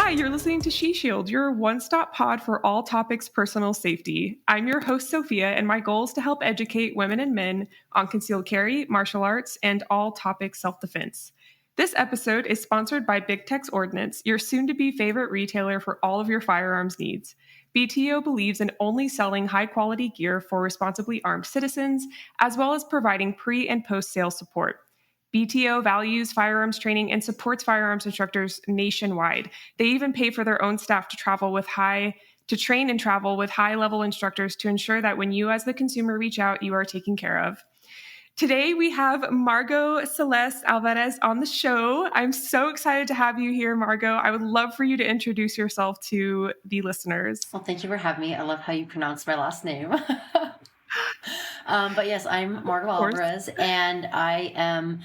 Hi, you're listening to She Shield, your one-stop pod for all topics personal safety. I'm your host, Sofia, and my goal is to help educate women and men on concealed carry, martial arts, and all topics self-defense. This episode is sponsored by Big Tex Ordnance, your soon-to-be favorite retailer for all of your firearms needs. BTO believes in only selling high-quality gear for responsibly armed citizens, as well as providing pre- and post-sale support. BTO values firearms training and supports firearms instructors nationwide. They even pay for their own staff to train and travel with high-level instructors to ensure that when you as the consumer reach out, you are taken care of. Today we have Margaux Celeste Alvarez on the show. I'm so excited to have you here, Margaux. I would love for you to introduce yourself to the listeners. Well, thank you for having me. I love how you pronounce my last name. But yes, I'm Margaux Alvarez, and I am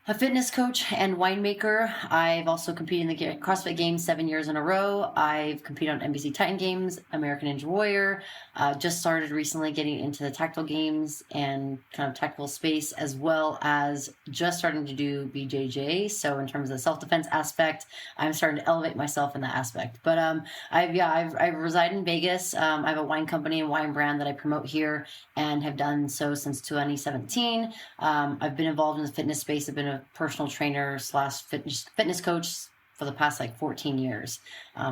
a fitness coach and winemaker. I've also competed in the CrossFit Games 7 years in a row. I've competed on NBC Titan Games, American Ninja Warrior. Just started recently getting into the tactical games and kind of tactical space, as well as just starting to do BJJ. So in terms of the self-defense aspect, I'm starting to elevate myself in that aspect. But I reside in Vegas. I have a wine company and wine brand that I promote here and have done so since 2017. I've been involved in the fitness space. I've been a personal trainer / fitness coach for the past 14 years.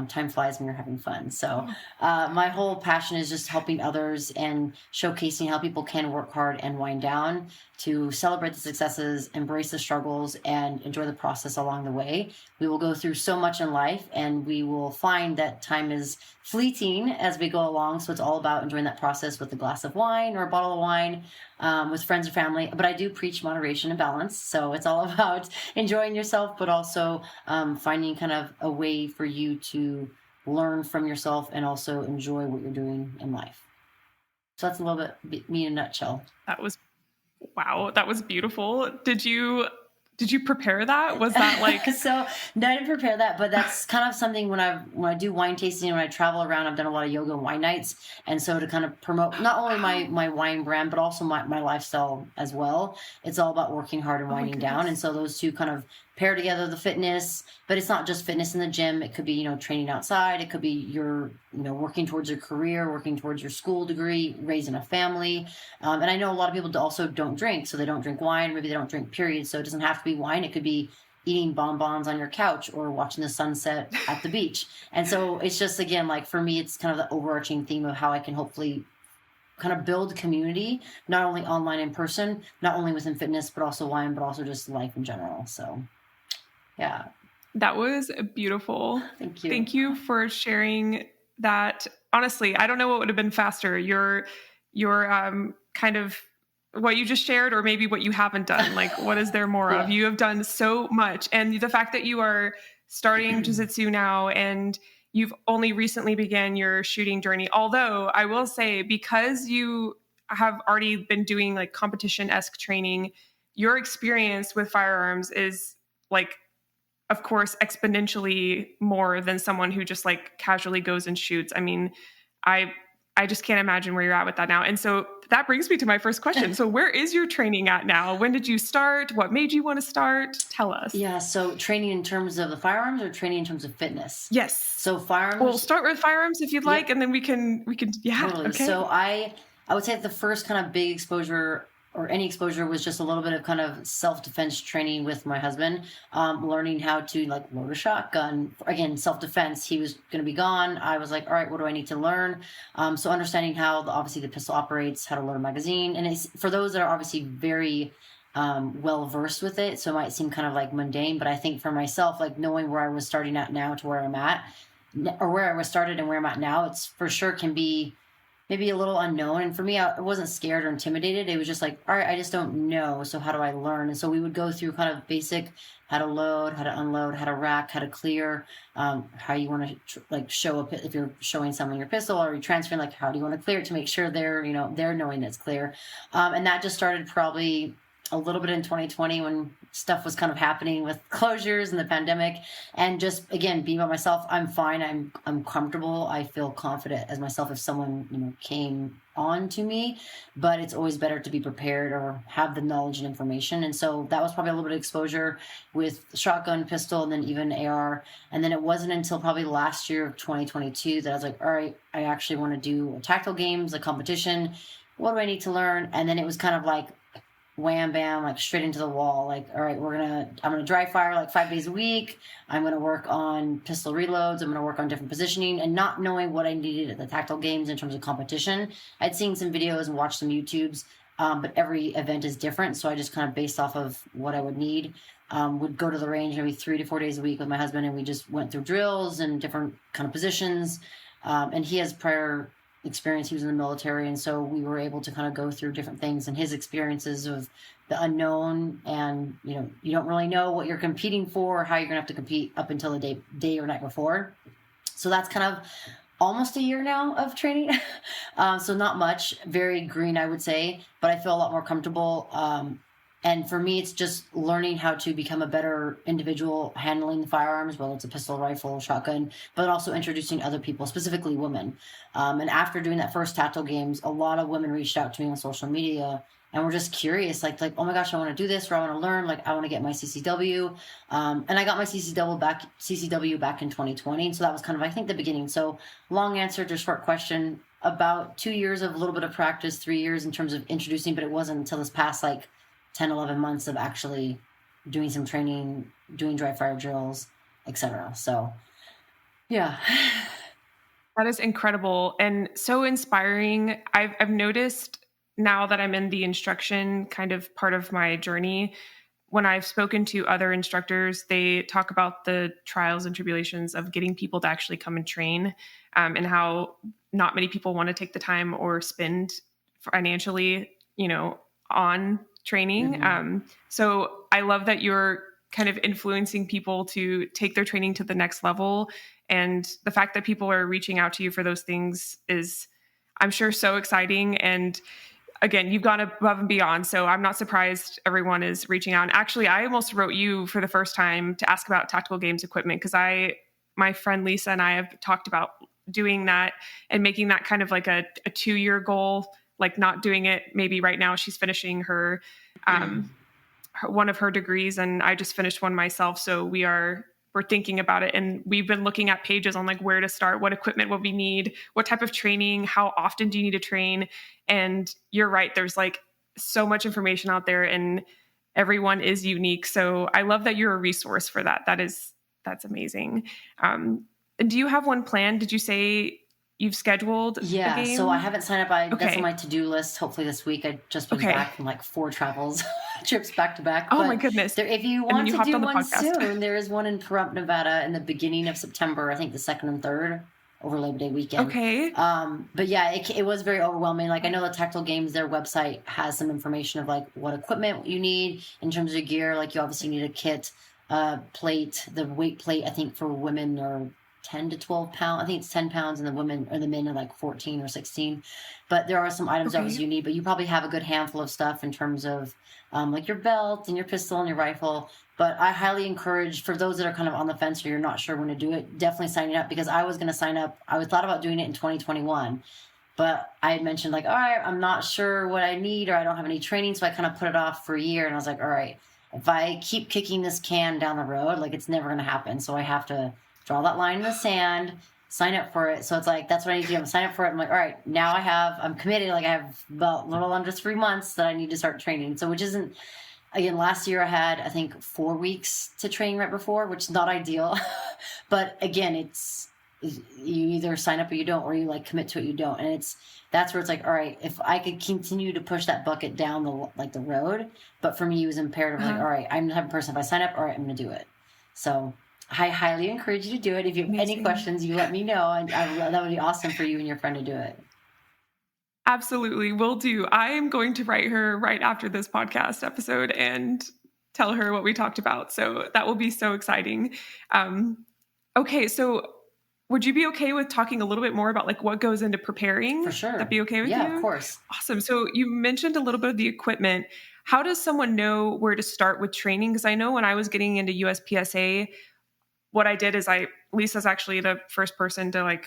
Time flies when you're having fun. So my whole passion is just helping others and showcasing how people can work hard and wind down to celebrate the successes, embrace the struggles, and enjoy the process along the way. We will go through so much in life, and we will find that time is fleeting as we go along. So it's all about enjoying that process with a glass of wine or a bottle of wine with friends or family. But I do preach moderation and balance. So it's all about enjoying yourself, but also finding kind of a way for you to learn from yourself and also enjoy what you're doing in life. So that's a little bit me in a nutshell. Wow, that was beautiful. Did you prepare that? Was that like... So no, I didn't prepare that, but that's kind of something when I do wine tasting, when I travel around, I've done a lot of yoga and wine nights. And so to kind of promote not only my wine brand, but also my lifestyle as well, it's all about working hard and winding down. And so those two kind of pair together, the fitness, but it's not just fitness in the gym. It could be, training outside. It could be your, working towards your career, working towards your school degree, raising a family. And I know a lot of people also don't drink. So they don't drink wine. Maybe they don't drink, period. So it doesn't have to be wine. It could be eating bonbons on your couch or watching the sunset at the beach. And so it's just, again, for me, it's kind of the overarching theme of how I can hopefully kind of build community, not only online in person, not only within fitness, but also wine, but also just life in general. So yeah. That was beautiful. Thank you. Thank you for sharing that. Honestly, I don't know what would have been faster. Your kind of what you just shared, or maybe what you haven't done. What is there more of? You have done so much. And the fact that you are starting jiu-jitsu now and you've only recently began your shooting journey. Although I will say, because you have already been doing competition-esque training, your experience with firearms is of course, exponentially more than someone who just casually goes and shoots. I mean, I just can't imagine where you're at with that now. And so that brings me to my first question. So where is your training at now? When did you start? What made you want to start? Tell us. Yeah. So training in terms of the firearms or training in terms of fitness? Yes. So firearms. We'll start with firearms if you'd like, and then we can. Yeah. Totally. Okay. So I would say the first kind of big exposure or any exposure was just a little bit of kind of self-defense training with my husband, learning how to load a shotgun. Again, self-defense. He was going to be gone. I was like, all right, what do I need to learn? So understanding how obviously the pistol operates, how to load a magazine. And it's for those that are obviously very well versed with it. So it might seem kind of mundane, but I think for myself, knowing where I was starting at now to where I'm at, or where I was started and where I'm at now, it's for sure can be maybe a little unknown. And for me, I wasn't scared or intimidated. It was just all right, I just don't know. So how do I learn? And so we would go through kind of basic, how to load, how to unload, how to rack, how to clear, how you want to show up if you're showing someone your pistol or you're transferring, how do you want to clear it to make sure they're knowing it's clear. And that just started probably a little bit in 2020 when stuff was kind of happening with closures and the pandemic, and just, again, being by myself. I'm fine. I'm comfortable. I feel confident as myself if someone, came on to me, but it's always better to be prepared or have the knowledge and information. And so that was probably a little bit of exposure with shotgun, pistol, and then even AR. And then it wasn't until probably last year of 2022 that I was like, all right, I actually want to do tactical games, a competition. What do I need to learn? And then it was kind of like wham, bam, like straight into the wall. Like, all right, I'm going to dry fire like 5 days a week. I'm going to work on pistol reloads. I'm going to work on different positioning, and not knowing what I needed at the tactical games in terms of competition. I'd seen some videos and watched some YouTubes, but every event is different. So I just kind of based off of what I would need, would go to the range maybe 3 to 4 days a week with my husband. And we just went through drills and different kind of positions. And he has prior experience. He was in the military, and so we were able to kind of go through different things and his experiences of the unknown. And you don't really know what you're competing for or how you're gonna have to compete up until the day or night before. So that's kind of almost a year now of training. So not much, very green, I would say, but I feel a lot more comfortable. And for me, it's just learning how to become a better individual handling the firearms, whether it's a pistol, rifle, shotgun, but also introducing other people, specifically women. And after doing that first tactical games, a lot of women reached out to me on social media and were just curious, like, oh my gosh, I want to do this, or I want to learn, like, I want to get my CCW. And I got my CCW back in 2020. And so that was kind of, I think, the beginning. So long answer to short question, about 2 years of a little bit of practice, 3 years in terms of introducing, but it wasn't until this past 10, 11 months of actually doing some training, doing dry fire drills, etc. So, yeah. That is incredible and so inspiring. I've noticed now that I'm in the instruction kind of part of my journey, when I've spoken to other instructors, they talk about the trials and tribulations of getting people to actually come and train, and how not many people want to take the time or spend financially, on training. Mm-hmm. So I love that you're kind of influencing people to take their training to the next level. And the fact that people are reaching out to you for those things is, I'm sure, so exciting. And again, you've gone above and beyond. So I'm not surprised everyone is reaching out. And actually, I almost wrote you for the first time to ask about tactical games equipment, because my friend Lisa and I have talked about doing that and making that kind of like a 2-year goal, like not doing it. Maybe right now she's finishing her one of her degrees, and I just finished one myself. So we're thinking about it, and we've been looking at pages on like where to start, what equipment will we need, what type of training, how often do you need to train? And you're right, there's like so much information out there, and everyone is unique. So I love that you're a resource for that. That's amazing. And do you have one planned? Did you say you've scheduled a game? So I haven't signed up. That's on my to-do list. Hopefully this week. I just been back from 4 travels, trips back to back. Oh my goodness. If you want to do one soon, there is one in Pahrump, Nevada in the beginning of September, I think the 2nd and 3rd, over Labor Day weekend. Okay. But yeah, it was very overwhelming. Like, I know the Tactical Games, their website has some information of what equipment you need in terms of gear. Like, you obviously need a kit, plate, the weight plate, I think for women are 10 to 12 pounds. I think it's 10 pounds, and the men are 14 or 16. But there are some items obviously you need, but you probably have a good handful of stuff in terms of your belt and your pistol and your rifle. But I highly encourage, for those that are kind of on the fence or you're not sure when to do it, definitely sign up, because I was going to sign up. I thought about doing it in 2021, but I had mentioned all right, I'm not sure what I need, or I don't have any training. So I kind of put it off for a year, and I was like, all right, if I keep kicking this can down the road, it's never going to happen. So I have to draw that line in the sand, sign up for it. So it's that's what I need to do. I'm sign up for it. I'm all right, now I'm committed. I have about a little under 3 months that I need to start training. So, which isn't, again, last year I had, I think, 4 weeks to train right before, which is not ideal. But again, you either sign up or you don't, or you commit to it, you don't. And that's where it's all right, if I could continue to push that bucket down the road, but for me, it was imperative. All right, I'm the type of person, if I sign up, all right, I'm going to do it. So I highly encourage you to do it. If you have any questions, you let me know, and that would be awesome for you and your friend to do it. Absolutely, will do. I am going to write her right after this podcast episode and tell her what we talked about. So that will be so exciting. Okay, so would you be okay with talking a little bit more about what goes into preparing? For sure. That'd be okay with you? Yeah, of course. Awesome. So you mentioned a little bit of the equipment. How does someone know where to start with training? Because I know when I was getting into USPSA, what I did is Lisa's actually the first person to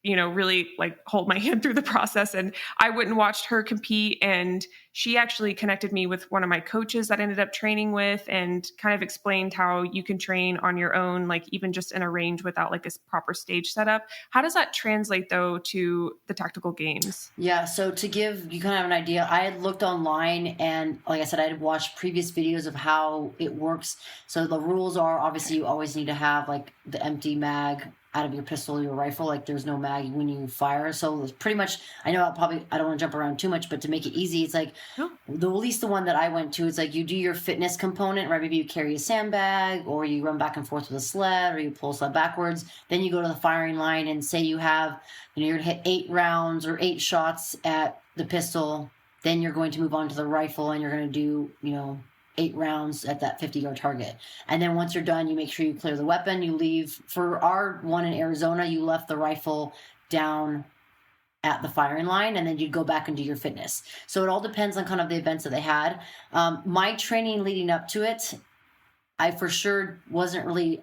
really hold my hand through the process. And I went and watched her compete, and she actually connected me with one of my coaches that I ended up training with, and kind of explained how you can train on your own, like even just in a range without like a proper stage setup. How does that translate though to the tactical games? Yeah, so to give you kind of an idea, I had looked online, and like I said, I had watched previous videos of how it works. So the rules are, obviously you always need to have like the empty mag out of your pistol, your rifle. Like there's no mag when you fire. So it's pretty much, I know I don't want to jump around too much, but to make it easy, it's like at least the one that I went to, it's like you do your fitness component, right? Maybe you carry a sandbag, or you run back and forth with a sled, or you pull a sled backwards. Then you go to the firing line, and say you have, you're going to hit 8 rounds or 8 shots at the pistol. Then you're going to move on to the rifle, and you're going to do, 8 rounds at that 50-yard target. And then once you're done, you make sure you clear the weapon. You leave. For our one in Arizona, you left the rifle down at the firing line, and then you'd go back and do your fitness. So it all depends on kind of the events that they had. My training leading up to it, I for sure wasn't really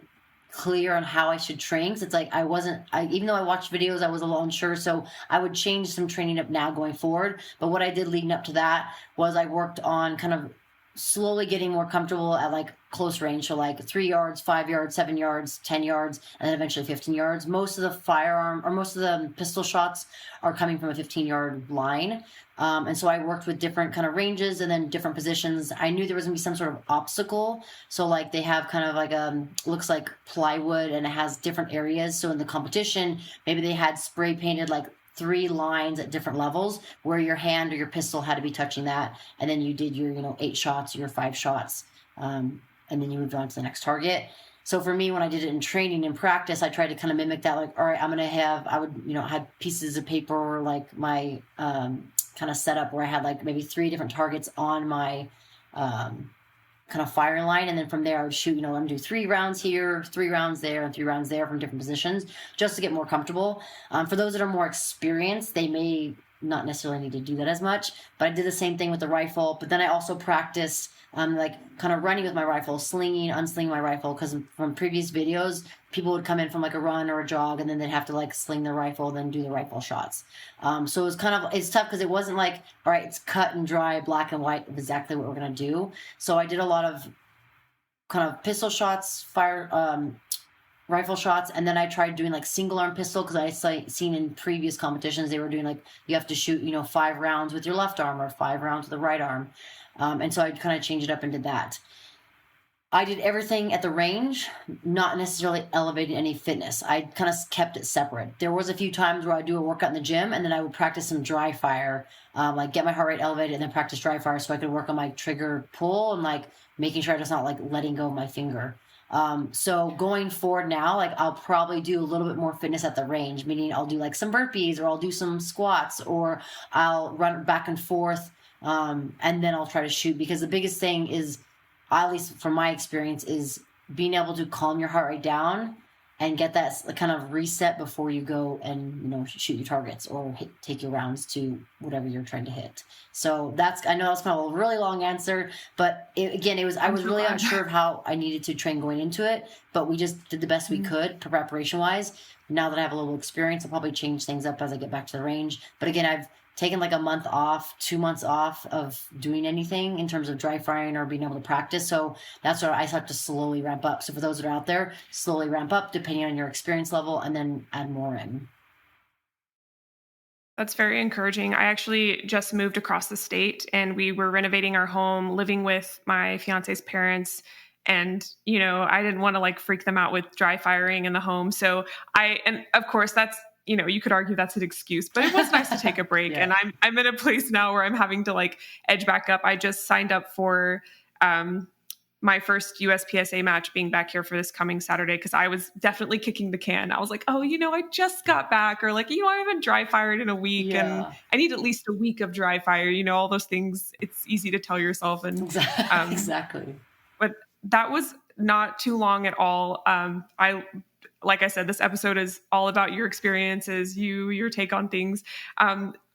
clear on how I should train. So it's like even though I watched videos, I was a little unsure. So I would change some training up now going forward. But what I did leading up to that was I worked on kind of slowly getting more comfortable at like close range. So like 3 yards, 5 yards, 7 yards, 10 yards, and then eventually 15 yards. Most of the pistol shots are coming from a 15-yard line. And so I worked with different kind of ranges and then different positions. I knew there was going to be some sort of obstacle. So like they have kind of like looks like plywood, and it has different areas. So in the competition, maybe they had spray painted like 3 lines at different levels where your hand or your pistol had to be touching that. And then you did your, 8 shots or your 5 shots. And then you moved on to the next target. So for me, when I did it in training and practice, I tried to kind of mimic that. Like, all right, I would, had pieces of paper, or like my kind of setup where I had like maybe 3 different targets on my kind of firing line. And then from there I would shoot, I'm going to do 3 rounds here, 3 rounds there, and 3 rounds there from different positions, just to get more comfortable. For those that are more experienced, they may not necessarily need to do that as much, but I did the same thing with the rifle. But then I also practiced like kind of running with my rifle, slinging, unslinging my rifle, because from previous videos, people would come in from like a run or a jog, and then they'd have to like sling their rifle, then do the rifle shots. So it was it's tough because it wasn't like, all right, it's cut and dry, black and white, exactly what we're going to do. So I did a lot of kind of pistol shots, rifle shots, and then I tried doing like single arm pistol, because I seen in previous competitions they were doing like you have to shoot 5 rounds with your left arm or 5 rounds with the right arm, and so I kind of changed it up and did that. I did everything at the range, not necessarily elevating any fitness. I kind of kept it separate. There was a few times where I'd do a workout in the gym, and then I would practice some dry fire, like get my heart rate elevated and then practice dry fire, so I could work on my trigger pull and like making sure I just not like letting go of my finger. So going forward now, like I'll probably do a little bit more fitness at the range, meaning I'll do like some burpees, or I'll do some squats, or I'll run back and forth, and then I'll try to shoot, because the biggest thing is, at least from my experience, is being able to calm your heart rate down and get that kind of reset before you go and shoot your targets or take your rounds to whatever you're trying to hit. So I know that's kind of a really long answer, but I was really unsure of how I needed to train going into it, but we just did the best we could preparation wise. Now that I have a little experience, I'll probably change things up as I get back to the range. But again, I've taken like a month off, 2 months off of doing anything in terms of dry firing or being able to practice. So that's where I start to slowly ramp up. So for those that are out there, slowly ramp up depending on your experience level, and then add more in. That's very encouraging. I actually just moved across the state, and we were renovating our home, living with my fiance's parents. And, I didn't want to like freak them out with dry firing in the home. So and of course that's, you could argue that's an excuse, but it was nice to take a break. Yeah. And I'm in a place now where I'm having to like edge back up. I just signed up for my first USPSA match being back here for this coming Saturday, because I was definitely kicking the can. I was like, I just got back, or like, I haven't dry fired in a week, and I need at least a week of dry fire, all those things. It's easy to tell yourself. And exactly. But that was not too long at all. Like I said, this episode is all about your experiences, your take on things.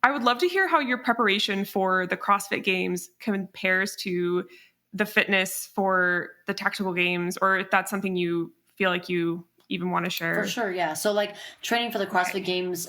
I would love to hear how your preparation for the CrossFit Games compares to the fitness for the tactical games, or if that's something you feel like you even want to share. For sure, yeah. So like training for the CrossFit Games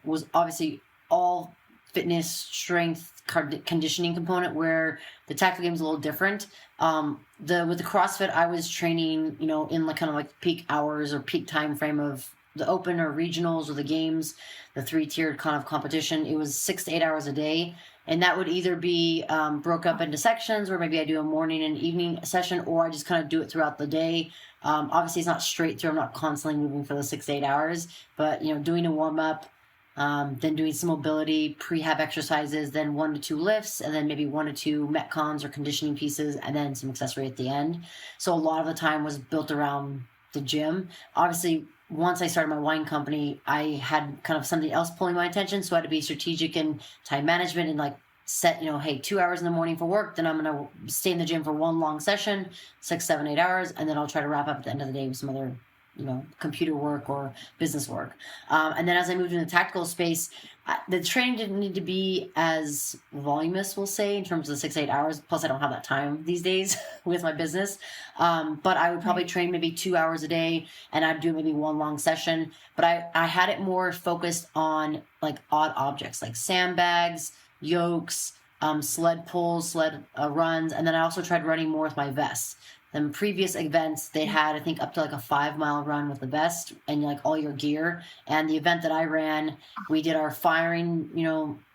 was obviously all fitness, strength, conditioning component, where the tactical games is a little different. With the CrossFit, I was training, in like kind of like peak hours or peak time frame of the open or regionals or the games, the 3-tiered kind of competition. It was 6 to 8 hours a day. And that would either be broke up into sections, where maybe I do a morning and evening session, or I just kind of do it throughout the day. Obviously, it's not straight through. I'm not constantly moving for the 6 to 8 hours, but, doing a warm-up, then doing some mobility, prehab exercises, then 1 to 2 lifts, and then maybe 1 to 2 metcons or conditioning pieces, and then some accessory at the end. So a lot of the time was built around the gym. Obviously, once I started my wine company, I had kind of something else pulling my attention. So I had to be strategic in time management and like set, hey, 2 hours in the morning for work. Then I'm going to stay in the gym for one long session, 6, 7, 8 hours. And then I'll try to wrap up at the end of the day with some other, computer work or business work. And then as I moved into the tactical space, the training didn't need to be as voluminous, we'll say, in terms of the 6 to 8 hours. Plus, I don't have that time these days with my business. But I would probably train maybe 2 hours a day, and I'd do maybe one long session. But I had it more focused on like odd objects, like sandbags, yokes, sled pulls, sled runs. And then I also tried running more with my vest. In previous events, they had, I think, up to like a 5-mile run with the vest and like all your gear. And the event that I ran, we did our firing,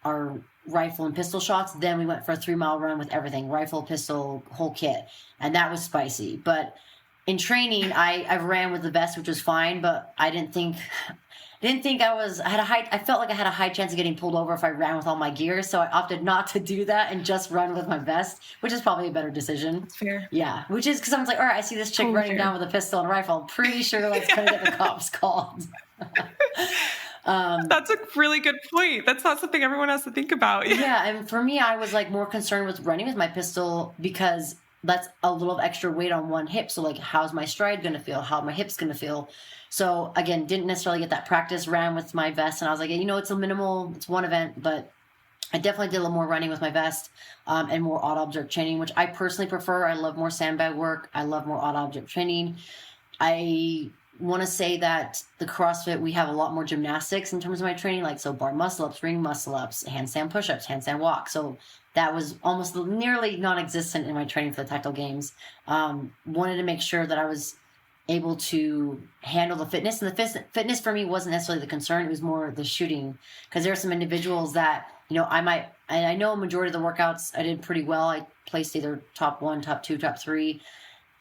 our rifle and pistol shots. Then we went for a 3-mile run with everything, rifle, pistol, whole kit. And that was spicy. But in training, I ran with the vest, which was fine, but I didn't think I felt like I had a high chance of getting pulled over if I ran with all my gear. So I opted not to do that and just run with my vest, which is probably a better decision. That's fair. Yeah. Which is because I was like, all right, I see this chick running down with a pistol and a rifle. I'm pretty sure like it's going to get the cops called. That's a really good point. That's not something everyone has to think about. Yeah. And for me, I was like more concerned with running with my pistol because that's a little extra weight on one hip. So like, how's my stride going to feel? How are my hips going to feel? So again, didn't necessarily get that practice, ran with my vest, and I was like, it's one event, but I definitely did a little more running with my vest and more odd object training, which I personally prefer. I love more sandbag work. I love more odd object training. I want to say that the CrossFit, we have a lot more gymnastics in terms of my training, like so bar muscle-ups, ring muscle-ups, handstand push-ups, handstand walk. So that was almost nearly non-existent in my training for the tactical games. Wanted to make sure that I was able to handle the fitness, and the fitness for me wasn't necessarily the concern. It was more the shooting, because there are some individuals that I know a majority of the workouts I did pretty well. I placed either top 1, top 2, top 3,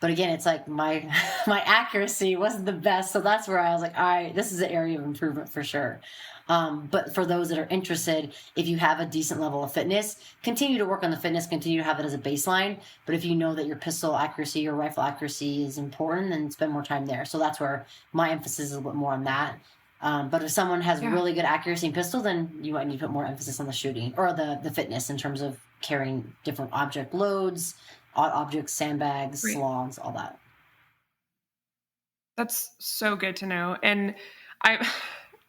but again, it's like my accuracy wasn't the best. So that's where I was like, all right, this is an area of improvement for sure. But for those that are interested, if you have a decent level of fitness, continue to work on the fitness, continue to have it as a baseline. But if you know that your pistol accuracy, your rifle accuracy is important, then spend more time there. So that's where my emphasis is a bit more on that. But if someone has really good accuracy in pistol, then you might need to put more emphasis on the shooting or the fitness in terms of carrying different object loads, odd objects, sandbags, slogs, all that. That's so good to know. And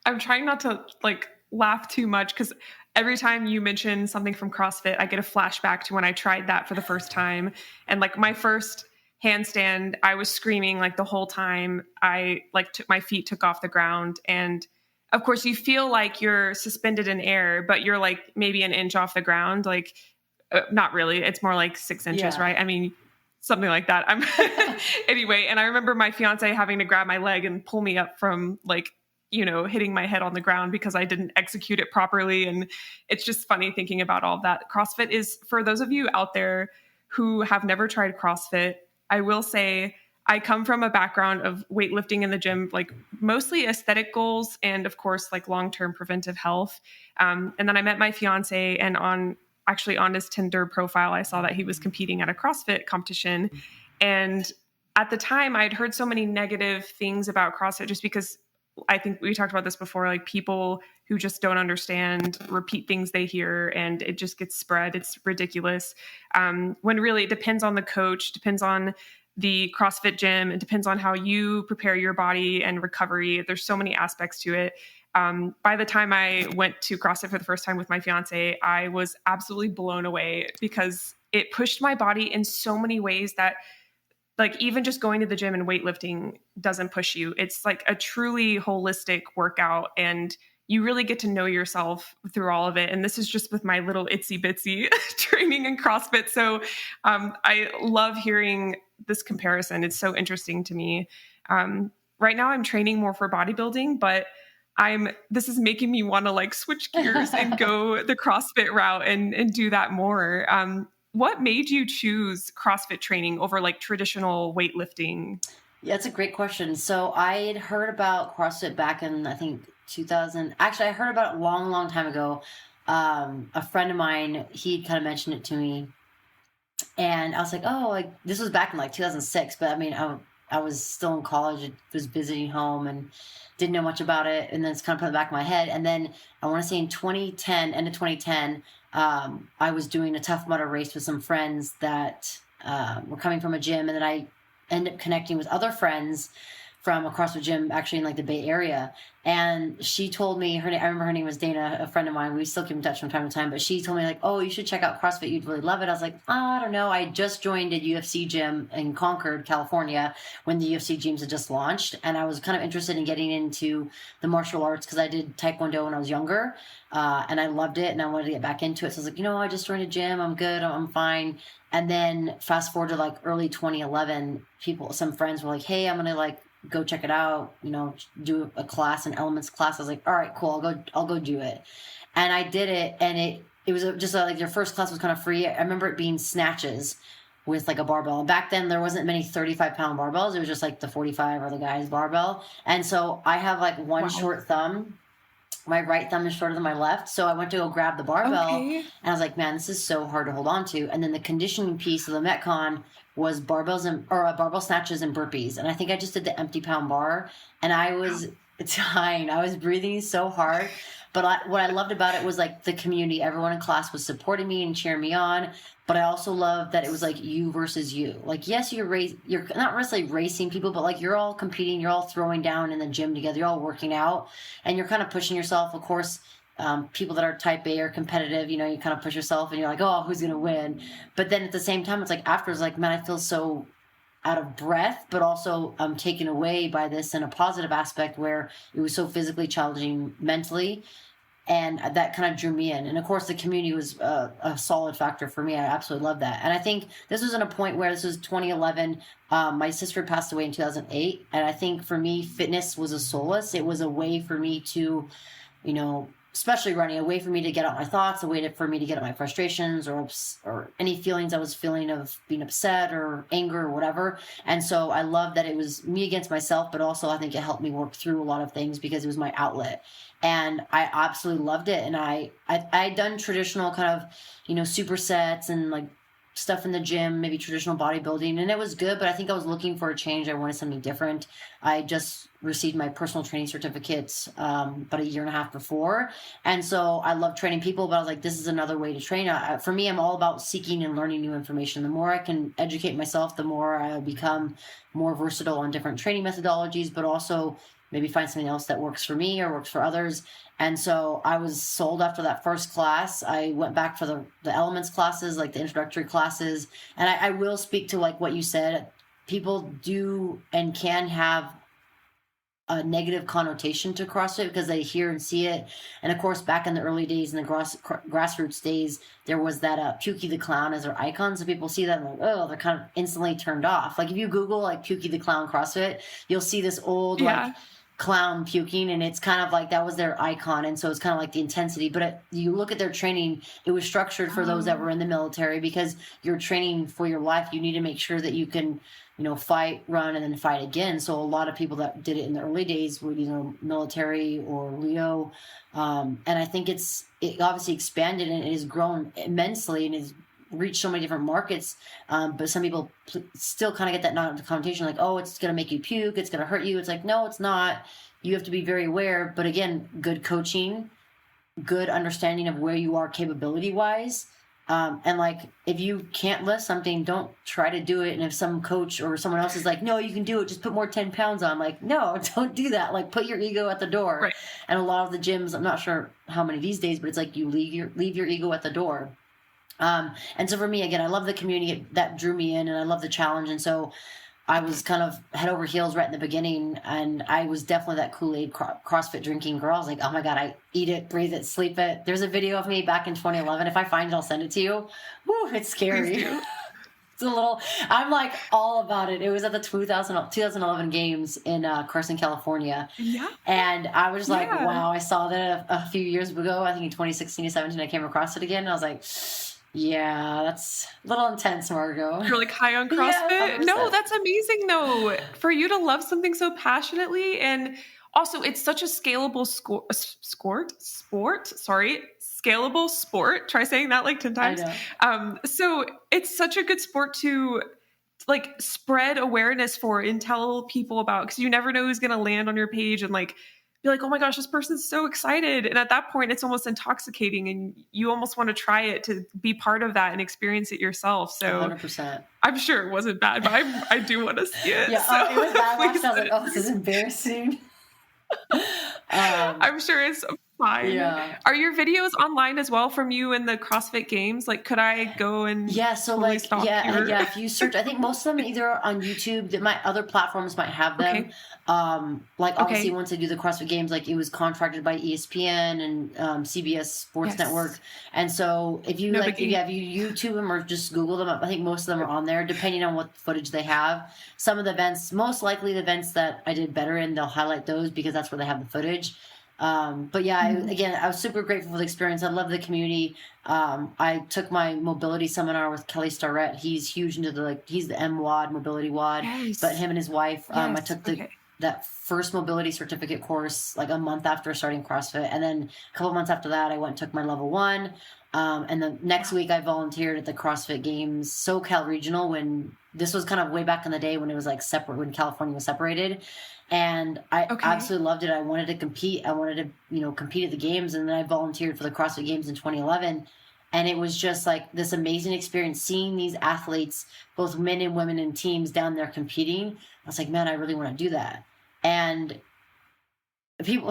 I'm trying not to like laugh too much, because every time you mention something from CrossFit, I get a flashback to when I tried that for the first time. And like my first handstand, I was screaming like the whole time. I like my feet took off the ground. And of course you feel like you're suspended in air, but you're like maybe an inch off the ground. Like not really. It's more like 6 inches, right? I mean, something like that. Anyway. And I remember my fiance having to grab my leg and pull me up from like, hitting my head on the ground because I didn't execute it properly. And it's just funny thinking about all that. CrossFit is, for those of you out there who have never tried CrossFit, I will say I come from a background of weightlifting in the gym, like mostly aesthetic goals and of course like long-term preventive health. And then I met my fiance, and on his Tinder profile, I saw that he was competing at a CrossFit competition. And at the time I'd heard so many negative things about CrossFit, just because I think we talked about this before, like people who just don't understand repeat things they hear and it just gets spread. It's ridiculous. When really it depends on the coach, depends on the CrossFit gym. It depends on how you prepare your body and recovery. There's so many aspects to it. By the time I went to CrossFit for the first time with my fiance, I was absolutely blown away because it pushed my body in so many ways that, like, even just going to the gym and weightlifting doesn't push you. It's like a truly holistic workout, and you really get to know yourself through all of it. And this is just with my little itsy bitsy training in CrossFit. So I love hearing this comparison. It's so interesting to me. Right now I'm training more for bodybuilding, but this is making me want to like switch gears and go the CrossFit route and do that more. What made you choose CrossFit training over like traditional weightlifting? Yeah, that's a great question. So I had heard about CrossFit back in, I think, 2000. Actually, I heard about it a long, long time ago. A friend of mine, he kind of mentioned it to me. And I was like, oh, like this was back in like 2006. But I mean, I was still in college, was visiting home and didn't know much about it. And then it's kind of put in the back of my head. And then I want to say in 2010, end of 2010, I was doing a Tough Mudder race with some friends that were coming from a gym. And then I ended up connecting with other friends from a CrossFit gym actually in like the Bay Area. And she told me, I remember her name was Dana, a friend of mine. We still keep in touch from time to time, but she told me like, oh, you should check out CrossFit. You'd really love it. I was like, oh, I don't know. I just joined a UFC gym in Concord, California when the UFC gyms had just launched. And I was kind of interested in getting into the martial arts because I did Taekwondo when I was younger. And I loved it and I wanted to get back into it. So I was like, I just joined a gym. I'm good. I'm fine. And then fast forward to like early 2011, some friends were like, hey, I'm going to like go check it out, do a class, an elements class. I was like, all right, cool. I'll go do it. And I did it. And it was just like their first class was kind of free. I remember it being snatches with like a barbell. And back then there wasn't many 35-pound barbells. It was just like the 45 or the guy's barbell. And so I have like one short thumb. My right thumb is shorter than my left. So I went to go grab the barbell and I was like, man, this is so hard to hold on to. And then the conditioning piece of the Metcon was barbell snatches and burpees. And I think I just did the empty pound bar and I was dying. I was breathing so hard. But what I loved about it was like the community. Everyone in class was supporting me and cheering me on. But I also loved that it was like you versus you. Like, yes, you're not necessarily racing people, but like you're all competing. You're all throwing down in the gym together. You're all working out and you're kind of pushing yourself. Of course, people that are type A are competitive. You kind of push yourself and you're like, oh, who's going to win? But then at the same time, it's like afterwards, like, man, I feel so out of breath, but also I'm taken away by this in a positive aspect where it was so physically challenging mentally. And that kind of drew me in. And of course, the community was a solid factor for me. I absolutely love that. And I think this was in a point where this was 2011. My sister passed away in 2008. And I think for me, fitness was a solace. It was a way for me to, especially running, a way for me to get out my thoughts, a way for me to get out my frustrations or any feelings I was feeling of being upset or anger or whatever. And so I love that it was me against myself, but also I think it helped me work through a lot of things because it was my outlet. And I absolutely loved it. And I'd done traditional kind of, supersets and like stuff in the gym, maybe traditional bodybuilding, and it was good, but I think I was looking for a change. I wanted something different. I just received my personal training certificates about a year and a half before. And so I love training people, but I was like, this is another way to train. For me, I'm all about seeking and learning new information. The more I can educate myself, the more I'll become more versatile on different training methodologies, but also maybe find something else that works for me or works for others. And so I was sold after that first class. I went back for the elements classes, like the introductory classes. And I will speak to like what you said. People do and can have a negative connotation to CrossFit because they hear and see it. And of course, back in the early days, in the grassroots days, there was that Pukey the Clown as their icon. So people see that and like, oh, they're kind of instantly turned off. Like if you Google like Pukey the Clown CrossFit, you'll see this old like clown puking, and it's kind of like that was their icon. And so it's kind of like the intensity, but you look at their training, it was structured for those that were in the military because you're training for your life. You need to make sure that you can fight, run, and then fight again. So a lot of people that did it in the early days were either military or Leo. And I think it obviously expanded and it has grown immensely and has reached so many different markets. But some people still kind of get that negative connotation like, oh, it's going to make you puke. It's going to hurt you. It's like, no, it's not. You have to be very aware. But again, good coaching, good understanding of where you are capability wise. And like, if you can't lift something, don't try to do it. And if some coach or someone else is like, no, you can do it, just put more 10 pounds on. Like, no, don't do that. Like, put your ego at the door. Right. And a lot of the gyms, I'm not sure how many these days, but it's like you leave your ego at the door. And so for me, again, I love the community that drew me in, and I love the challenge. And so I was kind of head over heels right in the beginning, and I was definitely that Kool-Aid CrossFit drinking girl. I was like, oh my God, I eat it, breathe it, sleep it. There's a video of me back in 2011. If I find it, I'll send it to you. Woo, it's scary. It's a little, I'm like all about it. It was at the 2011 games in Carson, California. Yeah. And I was like, wow, I saw that a few years ago. I think in 2016 or 17, I came across it again. And I was like, yeah, that's a little intense, Margaux. You're like high on CrossFit? Yeah, no, that's amazing though. For you to love something so passionately, and also it's such a scalable scalable sport. Try saying that like 10 times. So it's such a good sport to like spread awareness for and tell people about, because you never know who's going to land on your page and like be like, oh my gosh, this person's so excited. And at that point, it's almost intoxicating and you almost want to try it to be part of that and experience it yourself. So 100%. I'm sure it wasn't bad, but I do want to see it. Yeah, so, it was bad. I was like, oh, this is embarrassing. I'm sure it's fine. Yeah. Are your videos online as well from you in the CrossFit Games? Like, could I go and so totally like your... if you search, I think most of them either are on YouTube. That my other platforms might have them. Okay. Like obviously once I do the CrossFit Games, like it was contracted by ESPN and CBS Sports Network. And so if you if you YouTube them or just Google them, I think most of them are on there, depending on what footage they have. Some of the events, most likely the events that I did better in, they'll highlight those because that's where they have the footage. But yeah, again, I was super grateful for the experience. I love the community. I took my mobility seminar with Kelly Starrett. He's huge into he's the MWOD, mobility WOD, but him and his wife, I took that first mobility certificate course like a month after starting CrossFit. And then a couple months after that, I went and took my level 1. And the next week I volunteered at the CrossFit Games SoCal Regional, when this was kind of way back in the day when it was like separate, when California was separated. And I absolutely loved it. I wanted to compete. I wanted to, compete at the games. And then I volunteered for the CrossFit Games in 2011. And it was just like this amazing experience seeing these athletes, both men and women in teams down there competing. I was like, man, I really want to do that. And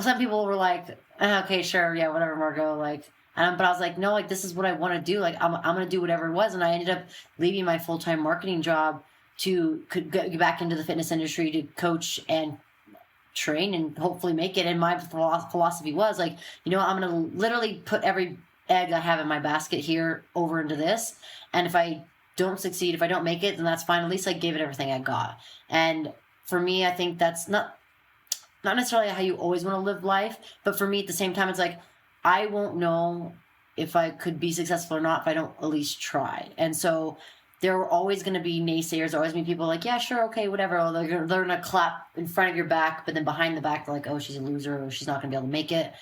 some people were like, okay, sure. Yeah, whatever, Margaux. But I was like, no, this is what I want to do. I'm going to do whatever it was. And I ended up leaving my full-time marketing job to get back into the fitness industry to coach and train and hopefully make it. And my philosophy was I'm going to literally put every egg I have in my basket here over into this. And if I don't succeed, if I don't make it, then that's fine. At least I gave it everything I got. And for me, I think that's not necessarily how you always want to live life. But for me, at the same time, it's like, I won't know if I could be successful or not if I don't at least try. And so there are always going to be naysayers. There are always going to be people like, yeah, sure, okay, whatever. Or they're going to clap in front of your back, but then behind the back, they're like, oh, she's a loser, or she's not going to be able to make it.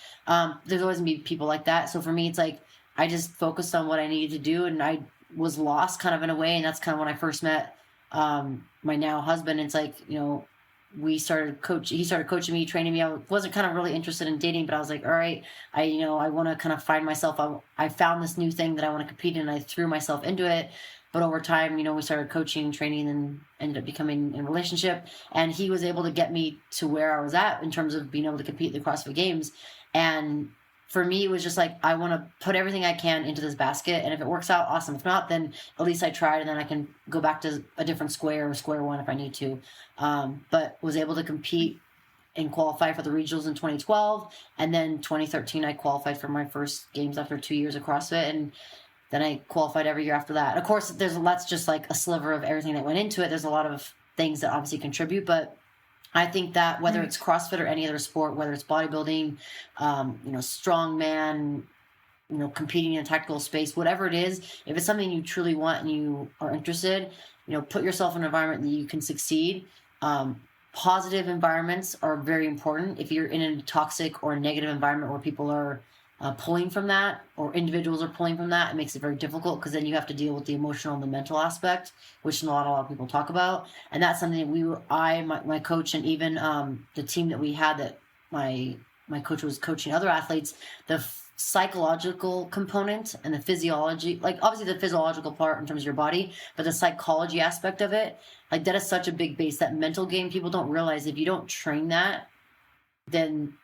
There's always going to be people like that. So for me, it's like I just focused on what I needed to do, and I was lost kind of in a way. And that's kind of when I first met my now husband. It's like, he started coaching me, training me. I wasn't kind of really interested in dating, but I was like, all right, I want to kind of find myself. I found this new thing that I want to compete in, and I threw myself into it. But over time, we started coaching, training, and ended up becoming in a relationship. And he was able to get me to where I was at in terms of being able to compete at the CrossFit Games. And for me, it was just like, I want to put everything I can into this basket. And if it works out, awesome. If not, then at least I tried, and then I can go back to a different square one if I need to. But was able to compete and qualify for the regionals in 2012. And then 2013, I qualified for my first games after 2 years of CrossFit. And then I qualified every year after that. Of course, that's just like a sliver of everything that went into it. There's a lot of things that obviously contribute, but I think that whether it's CrossFit or any other sport, whether it's bodybuilding, strongman, competing in a tactical space, whatever it is, if it's something you truly want and you are interested, put yourself in an environment that you can succeed. Positive environments are very important. If you're in a toxic or a negative environment where people are pulling from that, or individuals are pulling from that, it makes it very difficult, because then you have to deal with the emotional and the mental aspect, which not a lot of people talk about. And that's something that my coach, and even the team that we had, that my coach was coaching other athletes, the psychological component and the physiology, like obviously the physiological part in terms of your body, but the psychology aspect of it, like that is such a big base. That mental game, people don't realize if you don't train that, then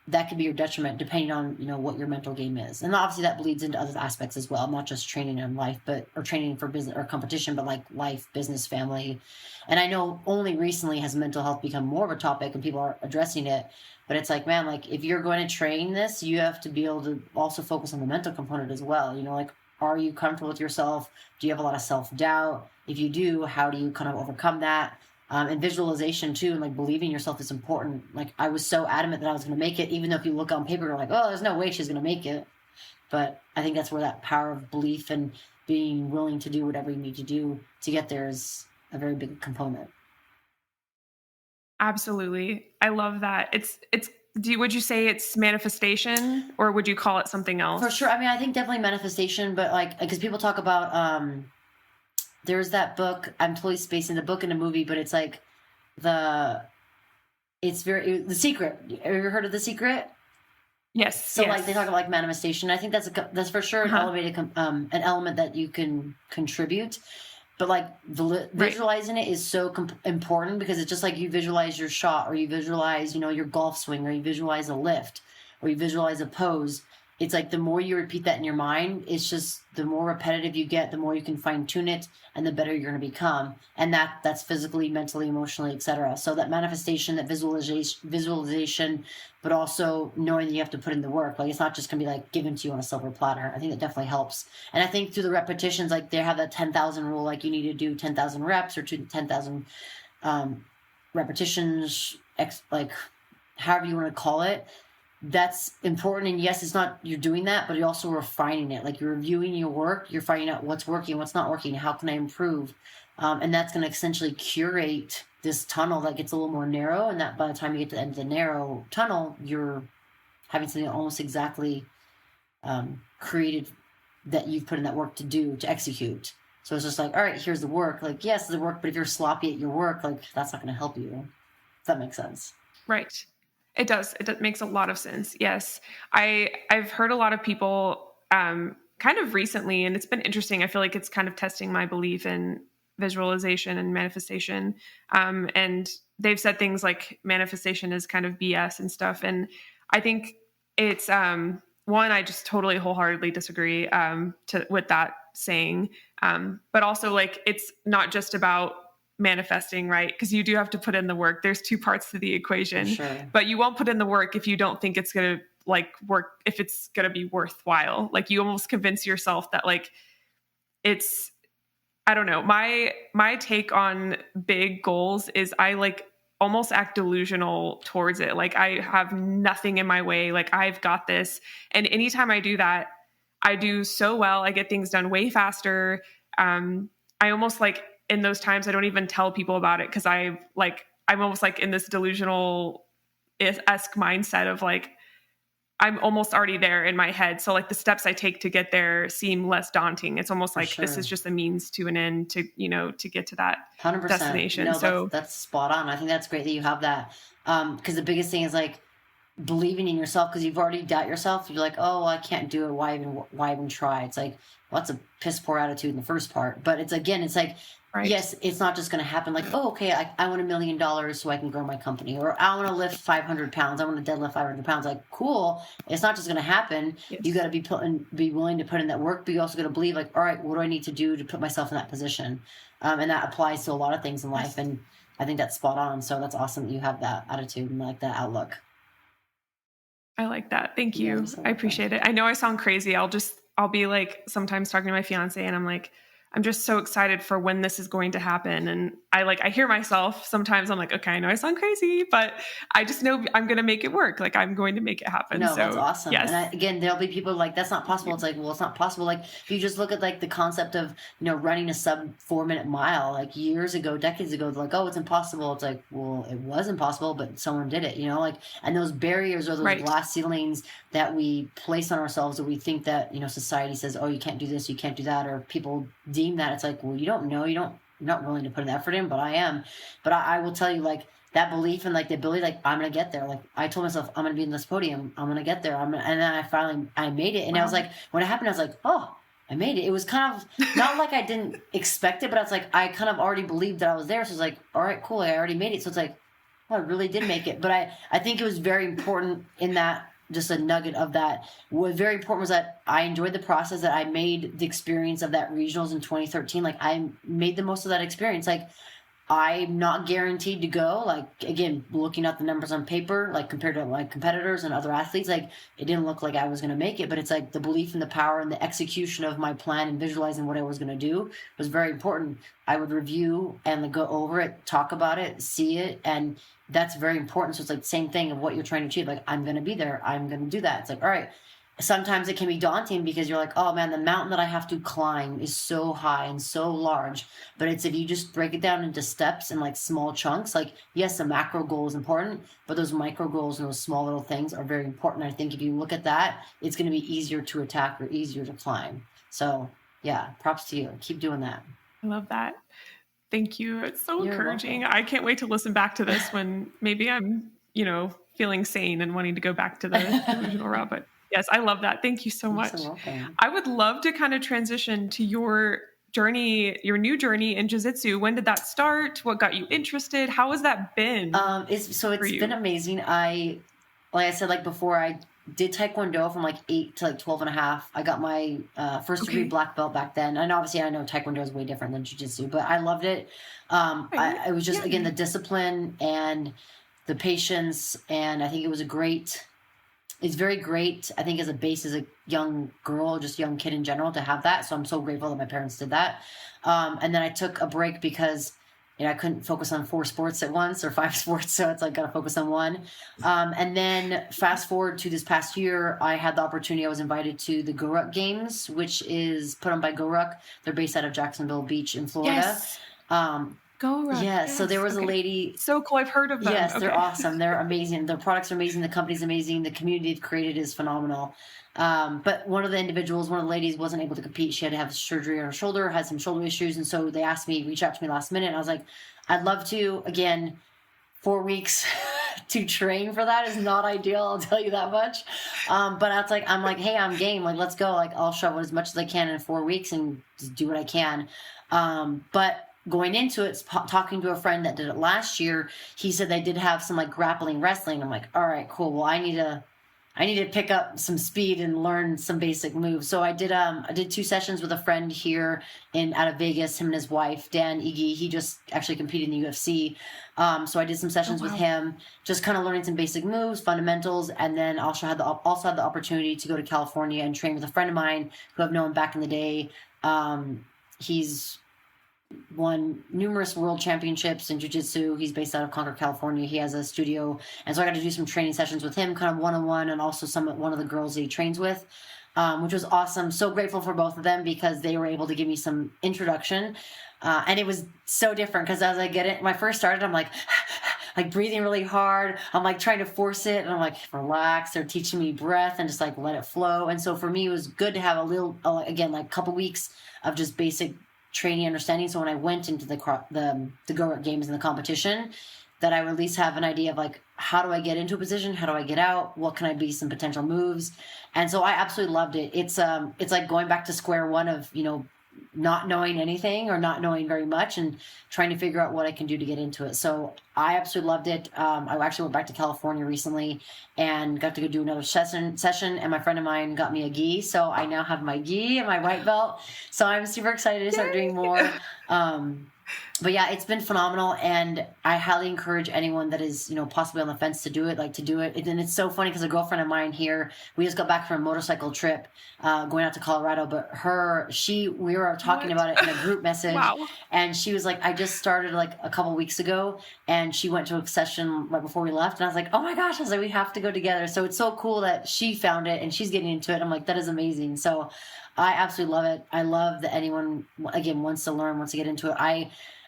that could be your detriment depending on, you know, what your mental game is. And obviously that bleeds into other aspects as well, not just training in life, or training for business or competition, but like life, business, family. And I know only recently has mental health become more of a topic and people are addressing it, but it's like, man, like if you're going to train this, you have to be able to also focus on the mental component as well. You know, like, are you comfortable with yourself? Do you have a lot of self-doubt? If you do, how do you kind of overcome that? And visualization too, and like believing in yourself is important. Like I was so adamant that I was going to make it, even though if you look on paper, you're like, oh, there's no way she's going to make it. But I think that's where that power of belief and being willing to do whatever you need to do to get there is a very big component. Absolutely. I love that. Would you say it's manifestation, or would you call it something else? For sure. I mean, I think definitely manifestation, but like, because people talk about, there's that book, I'm totally spacing the book in a movie, but it's like The Secret. Have you ever heard of The Secret? Yes. So like they talk about like manifestation. I think that's for sure an elevated, an element that you can contribute. But like visualizing it is so important, because it's just like you visualize your shot, or you visualize, you know, your golf swing, or you visualize a lift, or you visualize a pose. It's like the more you repeat that in your mind, it's just the more repetitive you get, the more you can fine tune it, and the better you're going to become. And that's physically, mentally, emotionally, etc. So that manifestation, that visualization, but also knowing that you have to put in the work. Like it's not just going to be like given to you on a silver platter. I think that definitely helps. And I think through the repetitions, like they have that 10,000 rule, like you need to do 10,000 reps or 10,000 repetitions, like however you want to call it. That's important. And yes, it's not you're doing that, but you're also refining it. Like you're reviewing your work, you're finding out what's working, what's not working, how can I improve, and that's going to essentially curate this tunnel that gets a little more narrow, and that by the time you get to the end of the narrow tunnel, you're having something almost exactly created that you've put in that work to execute. So it's just like, all right, here's the work. Like, yes, the work, but if you're sloppy at your work, like that's not going to help you. If that makes sense. Right. It does. It makes a lot of sense. Yes. I've heard a lot of people kind of recently, and it's been interesting. I feel like it's kind of testing my belief in visualization and manifestation. And they've said things like manifestation is kind of BS and stuff. And I think it's one, I just totally wholeheartedly disagree with that saying. But also like, it's not just about manifesting, right? Because you do have to put in the work. There's two parts to the equation, sure. But you won't put in the work if you don't think it's going to like work, if it's going to be worthwhile. Like you almost convince yourself that like it's, I don't know. My take on big goals is I like almost act delusional towards it. Like I have nothing in my way. Like I've got this. And anytime I do that, I do so well. I get things done way faster. I almost like, in those times, I don't even tell people about it, because I'm almost like in this delusional-esque mindset of like, I'm almost already there in my head. So like the steps I take to get there seem less daunting. It's almost like This is just a means to an end to, you know, to get to that 100%. Destination. No, so that's spot on. I think that's great that you have that. Because the biggest thing is like believing in yourself, because you've already doubt yourself. You're like, oh, well, I can't do it. Why even try? It's like, well, that's a piss poor attitude in the first part. But it's like, right. Yes, it's not just going to happen like, oh, okay, I want $1 million so I can grow my company, or I want to lift 500 pounds. I want to deadlift 500 pounds. Like, cool. It's not just going to happen. Yes. You got to be willing to put in that work, but you also got to believe like, all right, what do I need to do to put myself in that position? And that applies to a lot of things in life. And I think that's spot on. So that's awesome that you have that attitude and like that outlook. I like that. Thank you. Yeah, I appreciate it. I know I sound crazy. I'll be like sometimes talking to my fiance and I'm like, I'm just so excited for when this is going to happen. And I hear myself sometimes. I'm like, okay, I know I sound crazy, but I just know I'm going to make it work. Like I'm going to make it happen. No, so, that's awesome. Yes. And again, there'll be people like, that's not possible. It's like, well, it's not possible. Like if you just look at like the concept of, you know, running a sub 4-minute mile, like years ago, decades ago, like, oh, it's impossible. It's like, well, it was impossible, but someone did it, you know, like, and those barriers or those right. glass ceilings that we place on ourselves, or we think that, you know, society says, oh, you can't do this, you can't do that, or people deem that. It's like, well, you don't know, you're not willing to put an effort in, but I am. But I will tell you, like, that belief and like the ability, like I'm going to get there. Like I told myself, I'm going to be in this podium. I'm going to get there. And then I made it. And I was like, when it happened, I was like, oh, I made it. It was kind of not like I didn't expect it, but I was like, I kind of already believed that I was there. So it's like, all right, cool. I already made it. So it's like, well, I really did make it. But I think it was very important in that, just a nugget of that. What was very important was that I enjoyed the process, that I made the experience of that regionals in 2013. Like I made the most of that experience. Like I'm not guaranteed to go. Like, again, looking at the numbers on paper, like compared to my competitors and other athletes, like it didn't look like I was going to make it, but it's like the belief in the power and the execution of my plan and visualizing what I was going to do was very important. I would review and go over it, talk about it, see it. And that's very important. So it's like the same thing of what you're trying to achieve. Like, I'm going to be there. I'm going to do that. It's like, all right. Sometimes it can be daunting because you're like, oh man, the mountain that I have to climb is so high and so large. But it's, if you just break it down into steps and like small chunks, like yes, the macro goal is important, but those micro goals and those small little things are very important. I think if you look at that, it's going to be easier to attack or easier to climb. So yeah, props to you. Keep doing that. I love that. Thank you. It's so encouraging. I can't wait to listen back to this when maybe I'm, feeling sane and wanting to go back to the original route. But yes, I love that. Thank you so much. So I would love to kind of transition to your journey, your new journey in jiu-jitsu. When did that start? What got you interested? How has that been? It's been amazing. Like I said, like before, I did Taekwondo from like 8 to like 12 and a half. I got my first degree black belt back then. And obviously I know Taekwondo is way different than jiu-jitsu, but I loved it. It was just, again, the discipline and the patience. And I think it was it's very great, I think, as a base, as a young girl, just young kid in general, to have that. So I'm so grateful that my parents did that. And then I took a break because I couldn't focus on 4 sports at once or 5 sports. So it's like, got to focus on one. And then fast forward to this past year, I had the opportunity. I was invited to the Crossfit Games, which is put on by Crossfit. They're based out of Jacksonville Beach in Florida. Yes. Yes. So there was a lady. So cool. I've heard of them. Yes, they're awesome. They're amazing. Their products are amazing. The company's amazing. The community they've created is phenomenal. But one of the ladies wasn't able to compete. She had to have surgery on her shoulder, had some shoulder issues. And so they reached out to me last minute. And I was like, I'd love to. Again, 4 weeks to train for that is not ideal. I'll tell you that much. But I'm like, hey, I'm game. Like, let's go. Like, I'll shovel as much as I can in 4 weeks and just do what I can. But going into it, talking to a friend that did it last year, he said they did have some like grappling wrestling. I'm like, all right, cool. Well, I need to pick up some speed and learn some basic moves. So I did 2 sessions with a friend here out of Vegas, him and his wife, Dan Iggy. He just actually competed in the UFC. So I did some sessions with him, just kind of learning some basic moves, fundamentals. And then also had the opportunity to go to California and train with a friend of mine who I've known back in the day. He's won numerous world championships in jiu-jitsu. He's based out of Concord, California. He has a studio. And so I got to do some training sessions with him, kind of one-on-one, and also one of the girls that he trains with, which was awesome. So grateful for both of them because they were able to give me some introduction. And it was so different because as I get it, when I first started, I'm like breathing really hard. I'm like trying to force it. And I'm like, relax. They're teaching me breath and just like let it flow. And so for me, it was good to have a couple weeks of just basic training understanding. So when I went into the Crossfit Games and the competition, that I would at least have an idea of like, how do I get into a position? How do I get out? What can I be some potential moves? And so I absolutely loved it. It's like going back to square one of, not knowing anything or not knowing very much and trying to figure out what I can do to get into it. So I absolutely loved it. I actually went back to California recently and got to go do another session, and my friend of mine got me a gi. So I now have my gi and my white belt. So I'm super excited to start doing more. But yeah, it's been phenomenal, and I highly encourage anyone that is, possibly on the fence to do it, And it's so funny because a girlfriend of mine here, we just got back from a motorcycle trip, going out to Colorado, but we were talking about it in a group message. Wow. And she was like, I just started like a couple weeks ago, and she went to a session right before we left, and I was like, oh my gosh, we have to go together. So it's so cool that she found it and she's getting into it. I'm like, that is amazing. So I absolutely love it. I love that anyone, again, wants to learn, wants to get into it.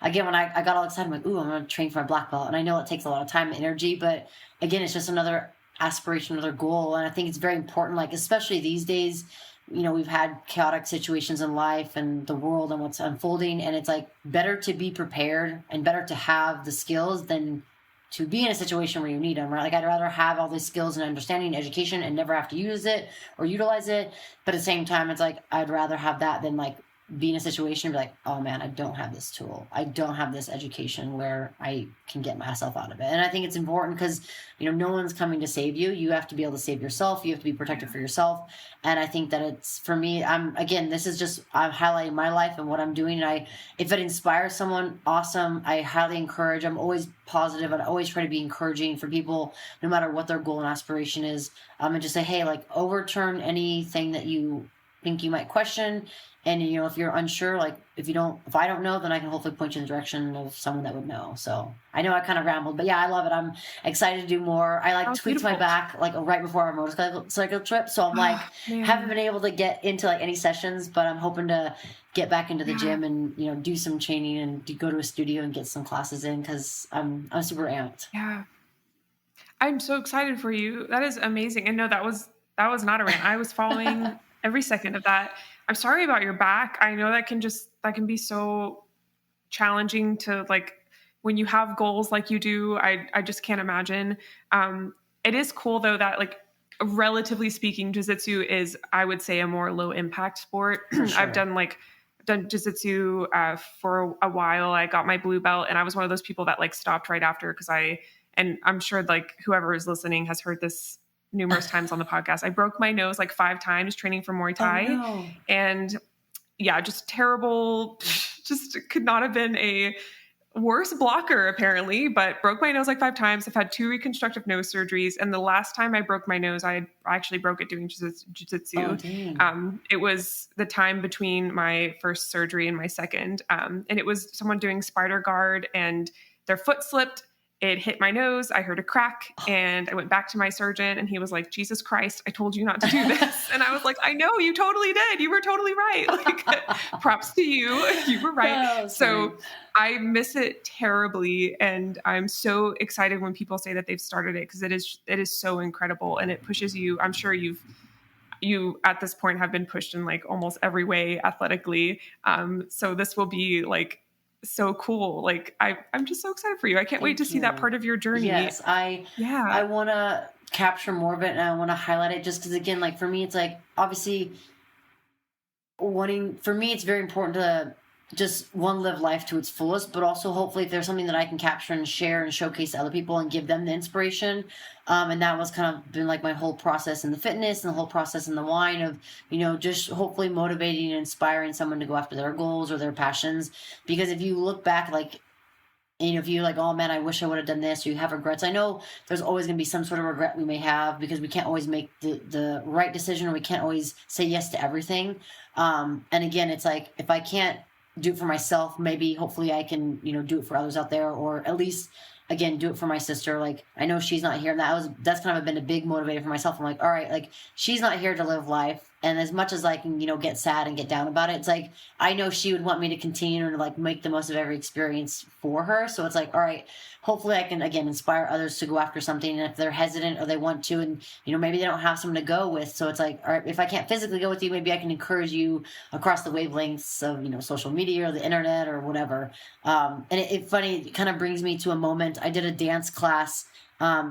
When I got all excited, I'm like, ooh, I'm going to train for my black belt. And I know it takes a lot of time and energy, but again, it's just another aspiration, another goal. And I think it's very important, like, especially these days, we've had chaotic situations in life and the world and what's unfolding. And it's like better to be prepared and better to have the skills than to be in a situation where you need them, right? Like I'd rather have all these skills and understanding and education and never have to use it or utilize it. But at the same time, it's like, I'd rather have that than like be in a situation and be like, oh man, I don't have this tool. I don't have this education where I can get myself out of it. And I think it's important because, you know, no one's coming to save you. You have to be able to save yourself. You have to be protected for yourself. And I think that it's, for me, I'm highlighting my life and what I'm doing. And if it inspires someone, awesome. I highly encourage. I'm always positive. I always try to be encouraging for people, no matter what their goal and aspiration is. And just say, hey, like overturn anything that you think you might question. And, you know, if you're unsure, like if I don't know, then I can hopefully point you in the direction of someone that would know. So I know I kind of rambled, but yeah, I love it. I'm excited to do more. I like tweaked my back like right before our motorcycle trip. So I'm like, haven't been able to get into like any sessions, but I'm hoping to get back into the gym and, you know, do some training and go to a studio and get some classes in because I'm super amped. Yeah. I'm so excited for you. That is amazing. And no, that was not a rant. I was following every second of that. I'm sorry about your back. I know that can be so challenging to like when you have goals like you do. I just can't imagine. It is cool though that like relatively speaking, jiu-jitsu is, I would say, a more low impact sport. Sure. I've done jiu-jitsu for a while. I got my blue belt and I was one of those people that like stopped right after and I'm sure like whoever is listening has heard this numerous times on the podcast. I broke my nose like 5 times training for Muay Thai. Oh, no. And yeah, just terrible. Just could not have been a worse blocker apparently, but broke my nose like 5 times. I've had 2 reconstructive nose surgeries. And the last time I broke my nose, I actually broke it doing jiu-jitsu. Oh, it was the time between my first surgery and my second. And it was someone doing spider guard and their foot slipped. It hit my nose. I heard a crack and I went back to my surgeon and he was like, Jesus Christ, I told you not to do this. And I was like, I know you totally did. You were totally right. Like props to you. You were right. Oh, so I miss it terribly. And I'm so excited when people say that they've started it because it is so incredible and it pushes you. I'm sure you at this point have been pushed in like almost every way athletically. So this will be like, so cool. Like I'm just so excited for you. I can't wait to see that part of your journey. Yes. I want to capture more of it and I want to highlight it just because again, like for me, it's like obviously for me, it's very important to just live life to its fullest, but also hopefully if there's something that I can capture and share and showcase to other people and give them the inspiration. And that was kind of been like my whole process in the fitness and the whole process in the wine of, you know, just hopefully motivating and inspiring someone to go after their goals or their passions. Because if you look back, like, you know, if you're like, oh man, I wish I would have done this, or you have regrets. I know there's always going to be some sort of regret we may have because we can't always make the right decision or we can't always say yes to everything. And again, it's like, if I can't do it for myself, maybe hopefully I can, you know, do it for others out there, or at least again do it for my sister. Like I know she's not here, and that's kind of been a big motivator for myself. I'm like, all right, like she's not here to live life, and as much as I can, you know, get sad and get down about it, it's like I know she would want me to continue to like make the most of every experience for her. So it's like, all right, hopefully I can again inspire others to go after something, and if they're hesitant or they want to, and you know maybe they don't have someone to go with, so it's like, all right, if I can't physically go with you, maybe I can encourage you across the wavelengths of, you know, social media or the internet or whatever. And it funny, it kind of brings me to a moment. I did a dance class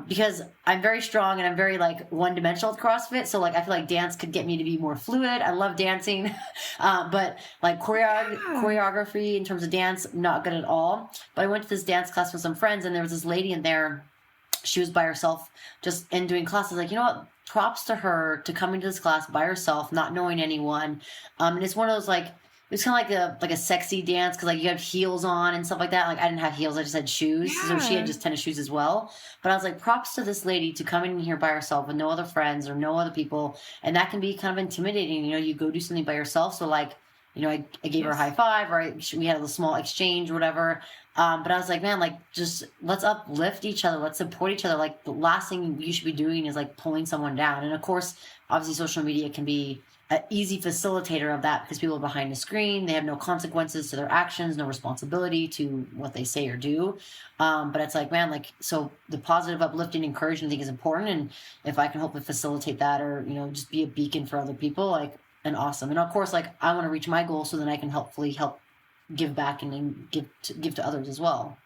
because I'm very strong and I'm very like one-dimensional with CrossFit. So like I feel like dance could get me to be more fluid. I love dancing, but like choreography in terms of dance, not good at all. But I went to this dance class with some friends, and there was this lady in there. She was by herself, just in doing classes. Like, you know what? Props to her to coming to this class by herself, not knowing anyone. And it's one of those like. It was kind of like a sexy dance because like you have heels on and stuff like that. Like I didn't have heels, I just had shoes. Yeah. So she had just tennis shoes as well. But I was like, props to this lady to come in here by herself with no other friends or no other people. And that can be kind of intimidating. You know, you go do something by yourself. So like, you know, I gave her a high five, or we had a small exchange or whatever. But I was like, man, like just let's uplift each other. Let's support each other. Like the last thing you should be doing is like pulling someone down. And of course, obviously social media can be an easy facilitator of that because people are behind the screen. They have no consequences to their actions, no responsibility to what they say or do. But it's like, man, like, so the positive, uplifting, encouraging, I think is important. And if I can hopefully facilitate that, or, you know, just be a beacon for other people, like, and awesome. And of course, like, I want to reach my goal so then I can hopefully help give back and give to others as well.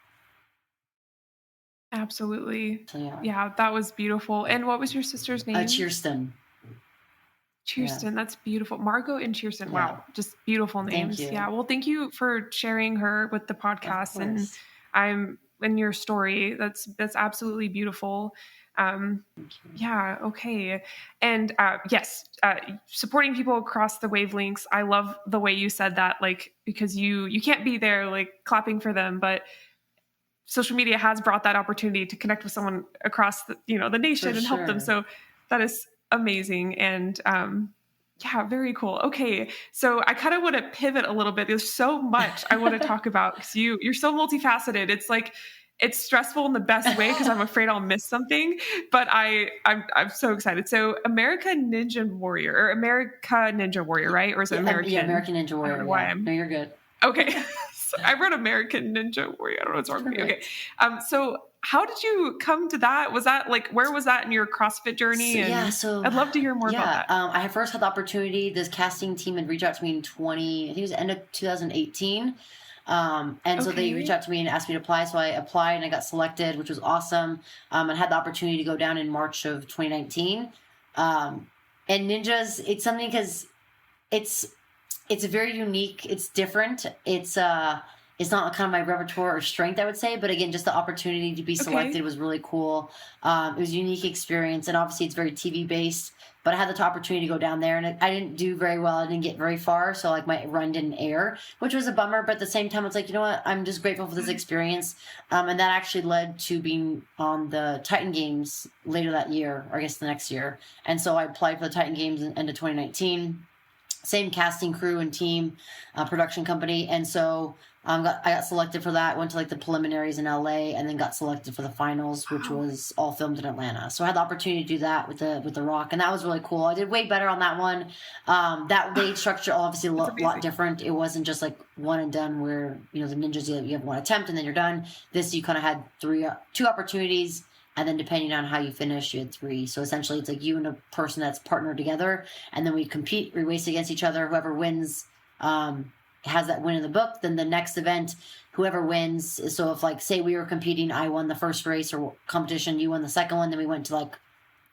Absolutely. So yeah. Yeah, that was beautiful. And what was your sister's name? Kirsten. Kirsten, that's beautiful. Margaux and Kirsten. Yeah. Wow, just beautiful names. Thank you. Yeah. Well, thank you for sharing her with the podcast and your story. That's absolutely beautiful. Yeah. Okay. And yes, supporting people across the wavelengths. I love the way you said that, like, because you can't be there like clapping for them, but social media has brought that opportunity to connect with someone across the nation and help them. So that is amazing. And yeah, very cool. Okay. So I kind of want to pivot a little bit. There's so much I want to talk about because you're so multifaceted. It's like, it's stressful in the best way because I'm afraid I'll miss something, but I'm so excited. So America Ninja Warrior, right? Or is it American? Yeah, American Ninja Warrior. No, you're good. Okay. I wrote American Ninja Warrior. I don't know what's wrong with me. Okay. So how did you come to that? Was that like, where was that in your CrossFit journey? So I'd love to hear more about that. I first had the opportunity, this casting team had reached out to me in I think it was the end of 2018. So they reached out to me and asked me to apply. So I applied and I got selected, which was awesome. I had the opportunity to go down in March of 2019. And ninjas, it's something because it's very unique. It's different. It's not kind of my repertoire or strength, I would say. But again, just the opportunity to be selected was really cool. It was a unique experience. And obviously it's very TV based. But I had the opportunity to go down there. And I didn't do very well. I didn't get very far. So like my run didn't air, which was a bummer. But at the same time, it's like, you know what? I'm just grateful for this experience. And that actually led to being on the Titan Games later that year, or I guess the next year. And so I applied for the Titan Games in end of 2019. Same casting crew and team, production company. And so I got selected for that, went to like the preliminaries in LA, and then got selected for the finals, which was all filmed in Atlanta. So I had the opportunity to do that with the Rock, and that was really cool. I did way better on that one. That day structure, obviously a lot different. It wasn't just like one and done where, the ninjas, you have one attempt and then you're done. This, you kind of had two opportunities. And then depending on how you finish, you had 3. So essentially it's like you and a person that's partnered together. And then we compete, we race against each other. Whoever wins has that win in the book. Then the next event, whoever wins. So if like, say we were competing, I won the first race or competition, you won the second one. Then we went to like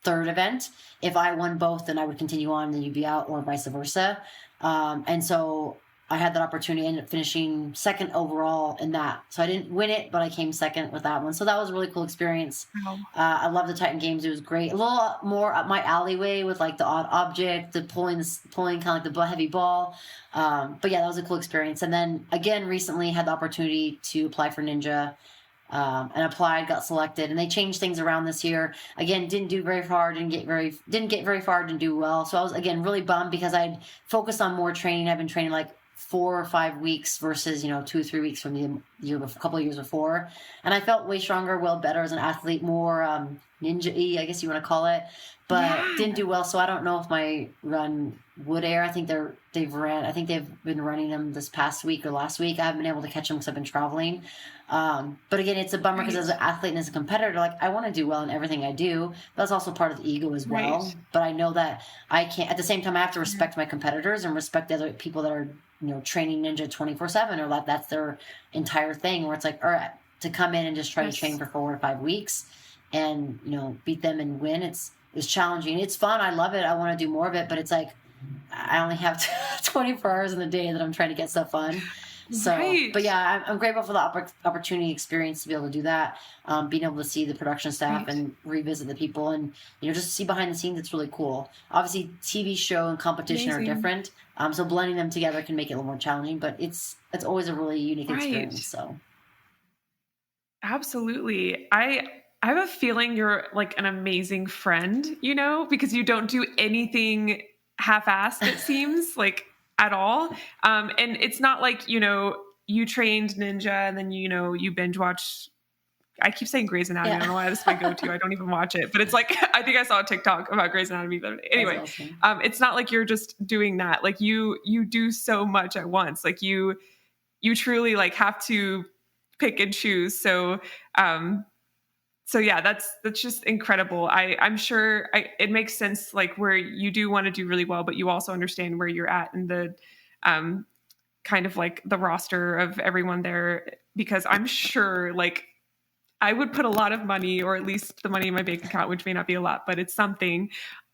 third event. If I won both, then I would continue on, then you'd be out, or vice versa. And so I had that opportunity, ended up finishing second overall in that. So I didn't win it, but I came second with that one. So that was a really cool experience. Wow. I love the Titan Games. It was great. A little more up my alleyway with like the odd object, the pulling kind of like the heavy ball. But yeah, that was a cool experience. And then again, recently had the opportunity to apply for Ninja. And applied, got selected, and they changed things around this year. Again, didn't do very far, didn't get very far, didn't do well. So I was again really bummed because I'd focused on more training. I've been training like 4 or 5 weeks versus 2 or 3 weeks from a couple of years before, and I felt way stronger, better as an athlete, more ninja-y, I guess you want to call it, but didn't do well. So I don't know if my run would air. I think they've been running them this past week or last week. I haven't been able to catch them because I've been traveling. But again, it's a bummer because as an athlete and as a competitor, like I want to do well in everything I do. That's also part of the ego as well. Right. But I know that I can't. At the same time, I have to respect my competitors and respect the other people that are training ninja 24/7, or that's their entire thing. Where it's like, all right, to come in and just try to train for 4 or 5 weeks and beat them and win. It's challenging. It's fun. I love it. I want to do more of it. But it's like I only have 24 hours in the day that I'm trying to get stuff done. So, but yeah, I'm grateful for the opportunity, experience to be able to do that. Being able to see the production staff and revisit the people, and just see behind the scenes. It's really cool. Obviously, TV show and competition are different. So blending them together can make it a little more challenging. But it's always a really unique experience. So, absolutely, I have a feeling you're like an amazing friend. Because you don't do anything half-assed. It seems like. At all. And it's not like, you trained ninja and then, you binge watch. I keep saying Grey's Anatomy. I don't know why this is my go-to. I don't even watch it, but it's like, I think I saw a TikTok about Grey's Anatomy. But anyway, awesome. It's not like you're just doing that. Like you do so much at once. Like you truly like have to pick and choose. So yeah, that's just incredible. I'm sure it makes sense, like where you do want to do really well, but you also understand where you're at in the kind of like the roster of everyone there, because I'm sure like I would put a lot of money, or at least the money in my bank account, which may not be a lot, but it's something,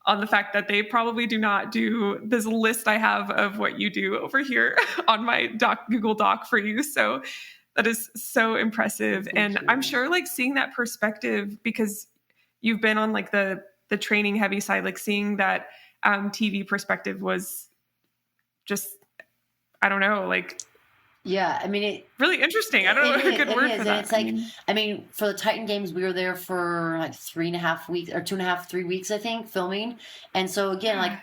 on the fact that they probably do not do this list I have of what you do over here on my Google Doc for you. So that is so impressive. And I'm sure like seeing that perspective, because you've been on like the training heavy side, like seeing that TV perspective was just, I don't know, like, yeah, I mean, really interesting. I don't know a good word for that. It's like, I mean, for the Titan Games, we were there for like 3.5 weeks or 2.5, 3 weeks, I think, filming. And so again, like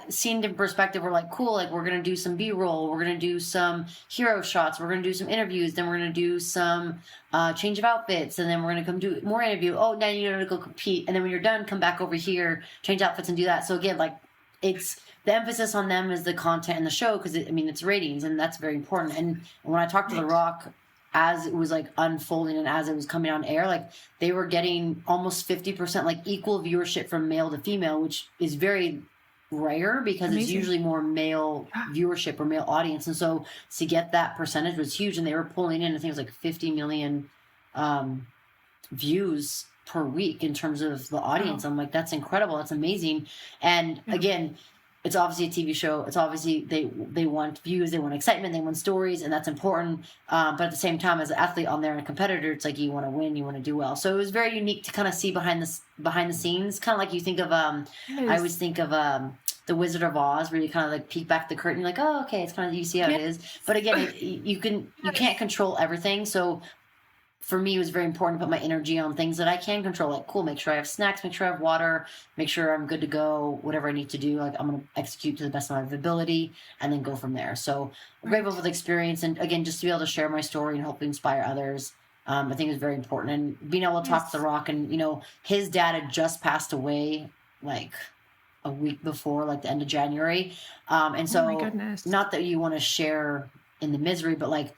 seeing the perspective, we're like, cool, like we're going to do some B-roll. We're going to do some hero shots. We're going to do some interviews. Then we're going to do some change of outfits. And then we're going to come do more interview. Oh, now you're going to go compete. And then when you're done, come back over here, change outfits and do that. So again, like it's, the emphasis on them is the content in the show, because it's ratings, and that's very important. And when I talked to The Rock, as it was like unfolding and as it was coming on air, like they were getting almost 50% like equal viewership from male to female, which is very rare because it's usually more male viewership or male audience. And so to get that percentage was huge, and they were pulling in, I think it was like 50 million views per week in terms of the audience. I'm like, that's incredible. That's amazing. And again, it's obviously a TV show. It's obviously they want views, they want excitement, they want stories, and that's important. But at the same time, as an athlete on there and a competitor, it's like you want to win, you want to do well. So it was very unique to kind of see behind the scenes, kind of like you think of. I always think of the Wizard of Oz, where you kind of like peek back the curtain. You're like, oh, okay, it's kind of you see how it is. But again, you can't control everything. So for me, it was very important to put my energy on things that I can control. Like, cool, make sure I have snacks, make sure I have water, make sure I'm good to go, whatever I need to do. Like, I'm going to execute to the best of my ability and then go from there. So I'm grateful for the experience. And again, just to be able to share my story and hopefully inspire others, I think is very important. And being able to talk to The Rock, and, his dad had just passed away like a week before, like the end of January. And so, oh my goodness. Not that you want to share in the misery, but like,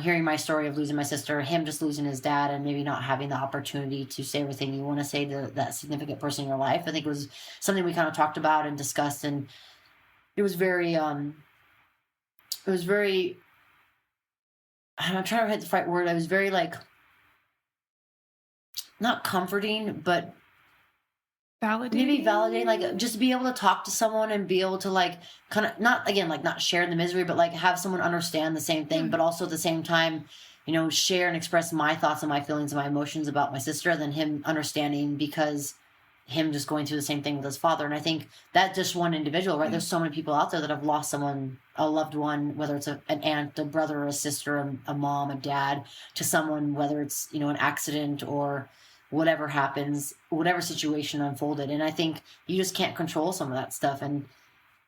hearing my story of losing my sister, him just losing his dad, and maybe not having the opportunity to say everything you want to say to that significant person in your life, I think was something we kind of talked about and discussed. And it was very, I'm trying to hit the right word. I was very like, not comforting, but validating. Maybe validating, like just be able to talk to someone and be able to like kind of not share in the misery, but like have someone understand the same thing, but also at the same time, share and express my thoughts and my feelings and my emotions about my sister, and then him understanding because him just going through the same thing with his father. And I think that just one individual, right? There's so many people out there that have lost someone, a loved one, whether it's an aunt, a brother, or a sister, a mom, a dad, to someone, whether it's, an accident or whatever happens, whatever situation unfolded. And I think you just can't control some of that stuff. And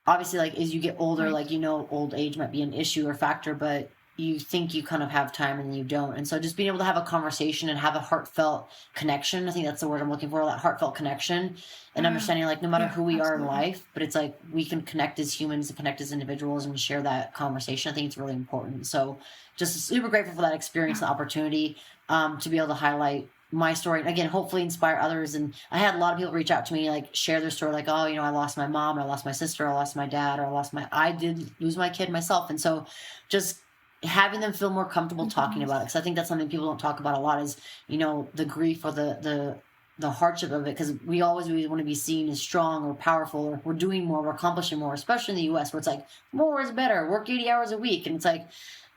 obviously, like, as you get older, like, old age might be an issue or factor, but you think you kind of have time and you don't. And so just being able to have a conversation and have a heartfelt connection, I think that's the word I'm looking for, that heartfelt connection, and understanding, like, no matter who we are in life, but it's like we can connect as humans and connect as individuals and share that conversation. I think it's really important. So just super grateful for that experience and opportunity to be able to highlight my story, and again, hopefully inspire others. And I had a lot of people reach out to me, like share their story, like, oh, I lost my mom, or I lost my sister, or I lost my dad, or I did lose my kid myself. And so just having them feel more comfortable talking about it, because I think that's something people don't talk about a lot, is the grief or the hardship of it, because we always want to be seen as strong or powerful, or we're doing more, we're accomplishing more, especially in the US, where it's like more is better, work 80 hours a week, and it's like,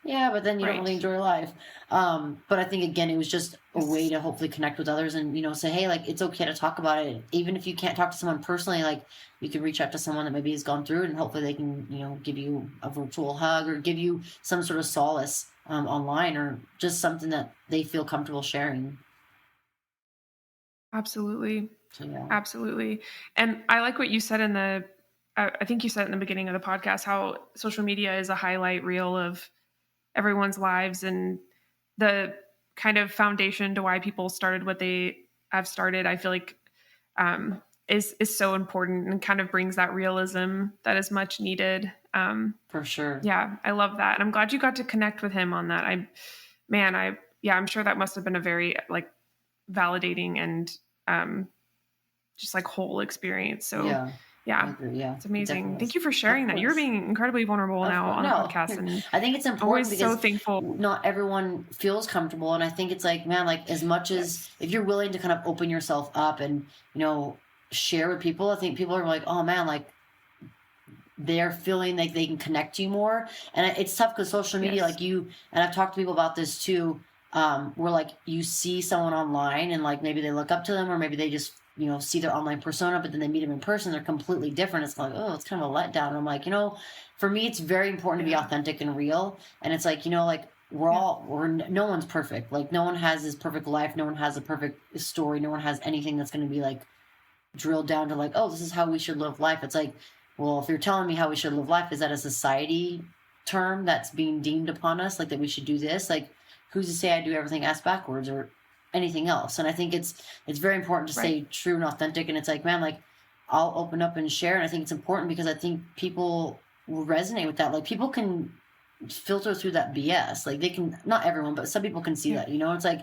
yeah, but then you don't really enjoy life. But I think, again, it was just a way to hopefully connect with others and, say, hey, like, it's okay to talk about it. Even if you can't talk to someone personally, like, you can reach out to someone that maybe has gone through it, and hopefully they can, give you a virtual hug or give you some sort of solace online, or just something that they feel comfortable sharing. Absolutely. So, yeah. Absolutely. And I like what you said I think you said in the beginning of the podcast, how social media is a highlight reel of everyone's lives, and the kind of foundation to why people started what they have started, I feel like is so important, and kind of brings that realism that is much needed. For sure. Yeah, I love that. And I'm glad you got to connect with him on that. I'm sure that must have been a very like validating and just like whole experience. So Yeah. I agree. Yeah. It's amazing. Thank you for sharing that. You're being incredibly vulnerable now on the podcast. And I think it's important always because so thankful. Not everyone feels comfortable. And I think it's like, man, like as much as if you're willing to kind of open yourself up and, share with people, I think people are like, oh man, like they're feeling like they can connect you more. And it's tough because social media, like and I've talked to people about this too, where like you see someone online and like maybe they look up to them or maybe they just see their online persona, but then they meet them in person, they're completely different. It's like, oh, it's kind of a letdown. And I'm like, for me, it's very important to be authentic and real. And it's like, like no one's perfect. Like no one has this perfect life. No one has a perfect story. No one has anything that's going to be like drilled down to like, oh, this is how we should live life. It's like, well, if you're telling me how we should live life, is that a society term that's being deemed upon us? Like that we should do this? Like who's to say I do everything ass backwards or anything else? And I think it's very important to stay true and authentic. And it's like, man, like I'll open up and share. And I think it's important because I think people will resonate with that. Like people can filter through that BS. Like they can, not everyone, but some people can see that, it's like,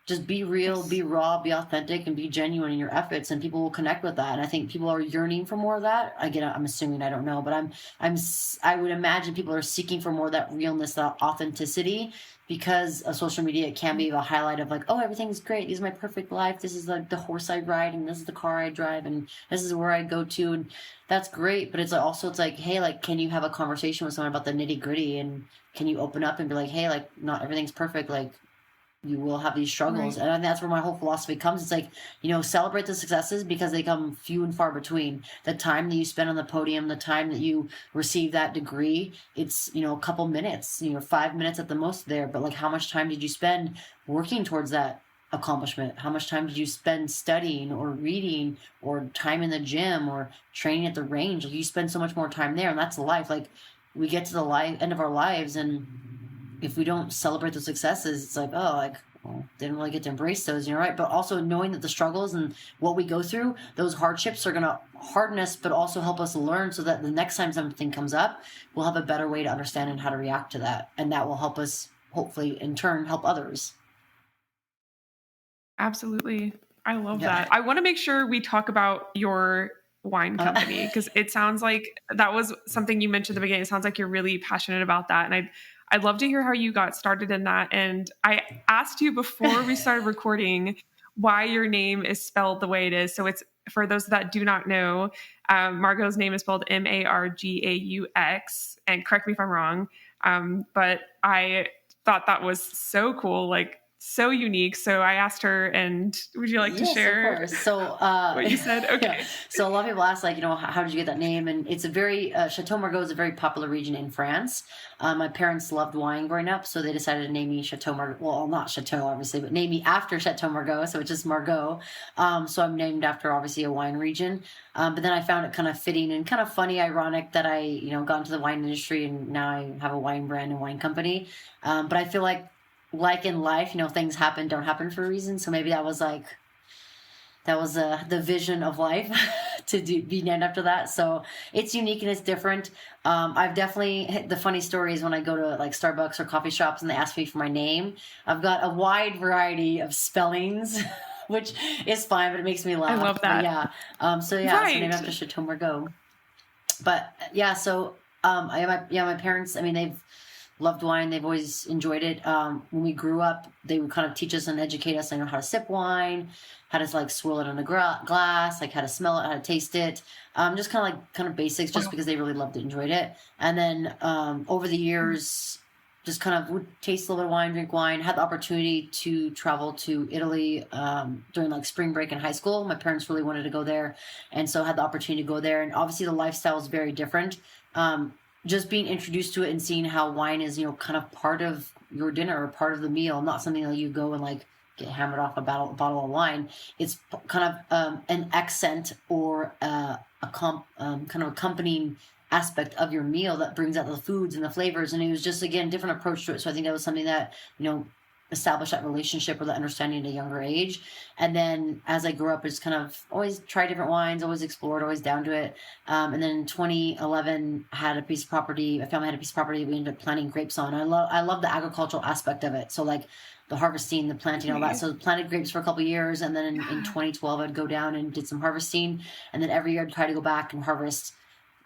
just be real, be raw, be authentic, and be genuine in your efforts, and people will connect with that. And I think people are yearning for more of that. Again, I'm assuming, I don't know, but I would imagine people are seeking for more of that realness, that authenticity, because of social media. It can be a highlight of like, oh, everything's great. This is my perfect life. This is like the horse I ride, and this is the car I drive, and this is where I go to, and that's great. But it's also, it's like, hey, like, can you have a conversation with someone about the nitty gritty, and can you open up and be like, hey, like, not everything's perfect, like. You will have these struggles. Right. And that's where my whole philosophy comes. It's like, celebrate the successes because they come few and far between. The time that you spend on the podium, the time that you receive that degree, it's, a couple minutes, 5 minutes at the most there. But like, how much time did you spend working towards that accomplishment? How much time did you spend studying or reading or time in the gym or training at the range? Like, you spend so much more time there, and that's life. Like, we get to the end of our lives, and if we don't celebrate the successes, it's like, oh, like, well, didn't really get to embrace those, right? But also knowing that the struggles and what we go through, those hardships are going to harden us, but also help us learn so that the next time something comes up, we'll have a better way to understand and how to react to that. And that will help us, hopefully, in turn, help others. Absolutely. I love that. I want to make sure we talk about your wine company because it sounds like that was something you mentioned at the beginning. It sounds like you're really passionate about that. And I'd love to hear how you got started in that. And I asked you before we started recording why your name is spelled the way it is. So it's, for those that do not know, Margaux's name is spelled Margaux. And correct me if I'm wrong. But I thought that was so cool. Like, so unique. So I asked her, and would you like to share? Of course. So, what you said? Okay. Yeah. So a lot of people ask, like, how did you get that name? And it's a very, Chateau Margaux is a very popular region in France. My parents loved wine growing up, so they decided to name me Chateau Margaux. Well, not Chateau, obviously, but name me after Chateau Margaux. So it's just Margaux. So I'm named after, obviously, a wine region. But then I found it kind of fitting and kind of funny, ironic that I, got into the wine industry, and now I have a wine brand and wine company. But I feel like in life, things don't happen for a reason. So maybe that was the vision of life to be named after that. So it's unique and it's different. I've definitely, the funny story is when I go to like Starbucks or coffee shops and they ask me for my name, I've got a wide variety of spellings, which is fine, but it makes me laugh. I love that. So it's named after Chateau Margaux. But my parents, they've loved wine. They've always enjoyed it. When we grew up, they would kind of teach us and educate us, how to sip wine, how to like swirl it in a glass, like how to smell it, how to taste it. Just kind of basics, just because they really loved it, enjoyed it. And then over the years, just kind of would taste a little bit of wine, drink wine. Had the opportunity to travel to Italy during like spring break in high school. My parents really wanted to go there, and so had the opportunity to go there. And obviously, the lifestyle is very different. Just being introduced to it and seeing how wine is, kind of part of your dinner or part of the meal, not something that you go and like get hammered off a bottle of wine. It's kind of an accent or kind of accompanying aspect of your meal that brings out the foods and the flavors. And it was just, again, different approach to it. So I think that was something that, establish that relationship or that understanding at a younger age. And then as I grew up, I just kind of always tried different wines, always explored, always down to it. And then in 2011, had a piece of property. My family had a piece of property we ended up planting grapes on. I love the agricultural aspect of it. So like the harvesting, the planting, all that. So planted grapes for a couple of years. And then in 2012, I'd go down and did some harvesting. And then every year I'd try to go back and harvest.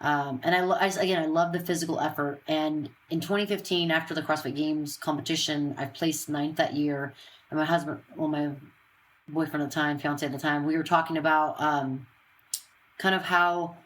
And I love the physical effort. And in 2015, after the CrossFit Games competition, I placed 9th that year. And my husband, my boyfriend at the time, fiance at the time, we were talking about kind of how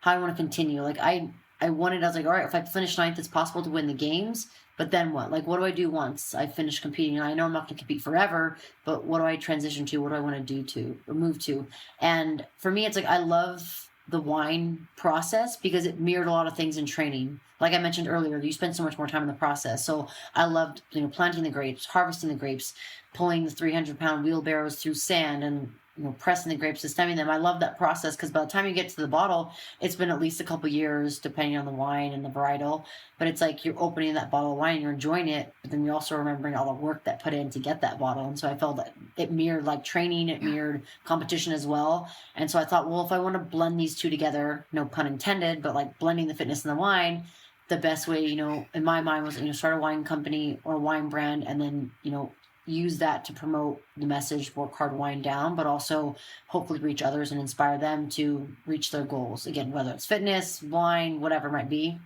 I want to continue. Like I was like, all right, if I finish 9th, it's possible to win the games. But then what? Like, what do I do once I finish competing? And I know I'm not going to compete forever, but what do I transition to? What do I want to do to or move to? And for me, it's like I love the wine process because it mirrored a lot of things in training. Like I mentioned earlier, you spend so much more time in the process. So I loved, planting the grapes, harvesting the grapes, pulling the 300-pound wheelbarrows through sand and, pressing the grapes and stemming them. I love that process because by the time you get to the bottle, it's been at least a couple years, depending on the wine and the varietal. But it's like you're opening that bottle of wine and you're enjoying it, but then you're also remembering all the work that put in to get that bottle. And so I felt that it mirrored like training, it mirrored competition as well. And so I thought, well, if I want to blend these two together, no pun intended, but like blending the fitness and the wine, the best way, in my mind was, start a wine company or a wine brand and then, use that to promote the message, work hard, wind down, but also hopefully reach others and inspire them to reach their goals. Again, whether it's fitness, wine, whatever it might be.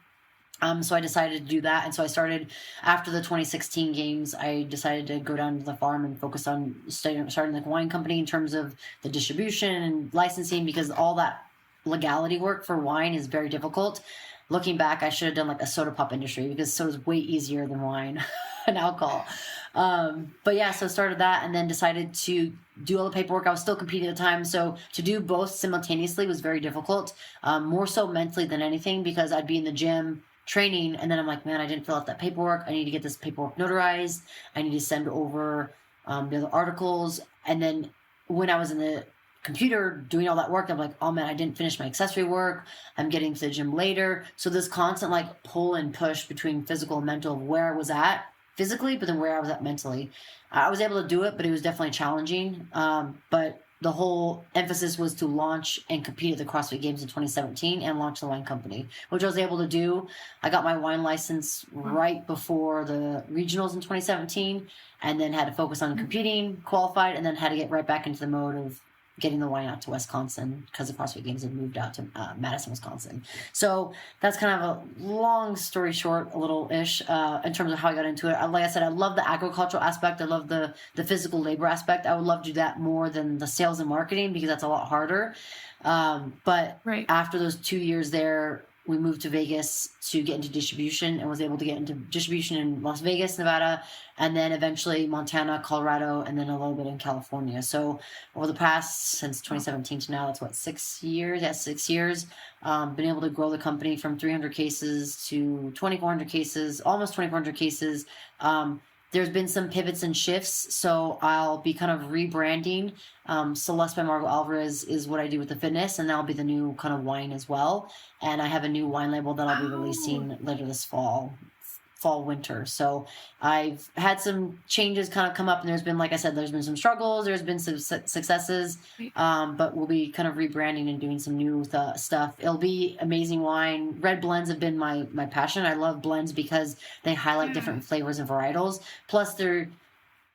So I decided to do that. And so I started after the 2016 games, I decided to go down to the farm and focus on starting the wine company in terms of the distribution and licensing, because all that legality work for wine is very difficult. Looking back, I should have done like a soda pop industry because soda is way easier than wine and alcohol. But yeah, so started that and then decided to do all the paperwork. I was still competing at the time. So to do both simultaneously was very difficult, more so mentally than anything, because I'd be in the gym training and then I'm like, man, I didn't fill out that paperwork. I need to get this paperwork notarized. I need to send over the other articles. And then when I was in the computer doing all that work, I'm like, oh man, I didn't finish my accessory work. I'm getting to the gym later. So this constant like pull and push between physical and mental of where I was at physically, but then where I was at mentally. I was able to do it, but it was definitely challenging. But the whole emphasis was to launch and compete at the CrossFit Games in 2017 and launch the wine company, which I was able to do. I got my wine license right before the regionals in 2017 and then had to focus on competing, qualified, and then had to get right back into the mode of getting the wine out to Wisconsin because the CrossFit Games had moved out to Madison, Wisconsin. So that's kind of a long story short, a little-ish, in terms of how I got into it. Like I said, I love the agricultural aspect. I love the physical labor aspect. I would love to do that more than the sales and marketing because that's a lot harder. But after those 2 years there, we moved to Vegas to get into distribution and was able to get into distribution in Las Vegas, Nevada, and then eventually Montana, Colorado, and then a little bit in California. So over the past, since 2017 to now, that's 6 years? Yeah, 6 years. Been able to grow the company from 300 cases to 2,400 cases, almost 2,400 cases. There's been some pivots and shifts, so I'll be kind of rebranding. Celeste by Margaux Alvarez is what I do with the fitness, and that'll be the new kind of wine as well. And I have a new wine label that I'll be releasing later this fall, winter. So I've had some changes kind of come up, and there's been, like I said, there's been some struggles, there's been some successes, but we'll be kind of rebranding and doing some new stuff. It'll be amazing wine. Red blends have been my passion. I love blends because they highlight different flavors and varietals. Plus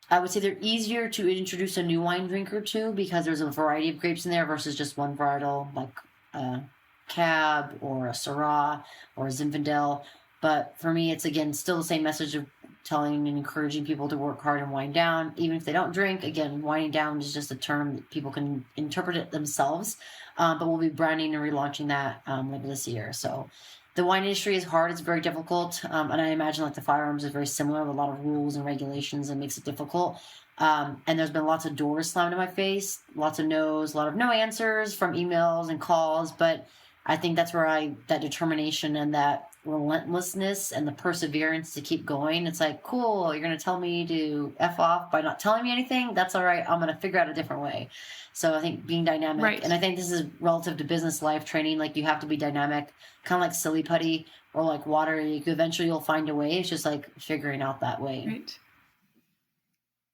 I would say they're easier to introduce a new wine drinker to because there's a variety of grapes in there versus just one varietal like a Cab or a Syrah or a Zinfandel. But for me, it's, again, still the same message of telling and encouraging people to work hard and wind down. Even if they don't drink, again, winding down is just a term that people can interpret it themselves. But we'll be branding and relaunching that later this year. So the wine industry is hard. It's very difficult. And I imagine like the firearms is very similar with a lot of rules and regulations and makes it difficult. And there's been lots of doors slammed in my face, lots of no's, a lot of no answers from emails and calls. But I think that's where that determination and that relentlessness and the perseverance to keep going. It's like, cool, you're going to tell me to F off by not telling me anything? That's all right. I'm going to figure out a different way. So I think being dynamic, and I think this is relative to business life training, like you have to be dynamic, kind of like silly putty or like water. Eventually you'll find a way. It's just like figuring out that way. Right.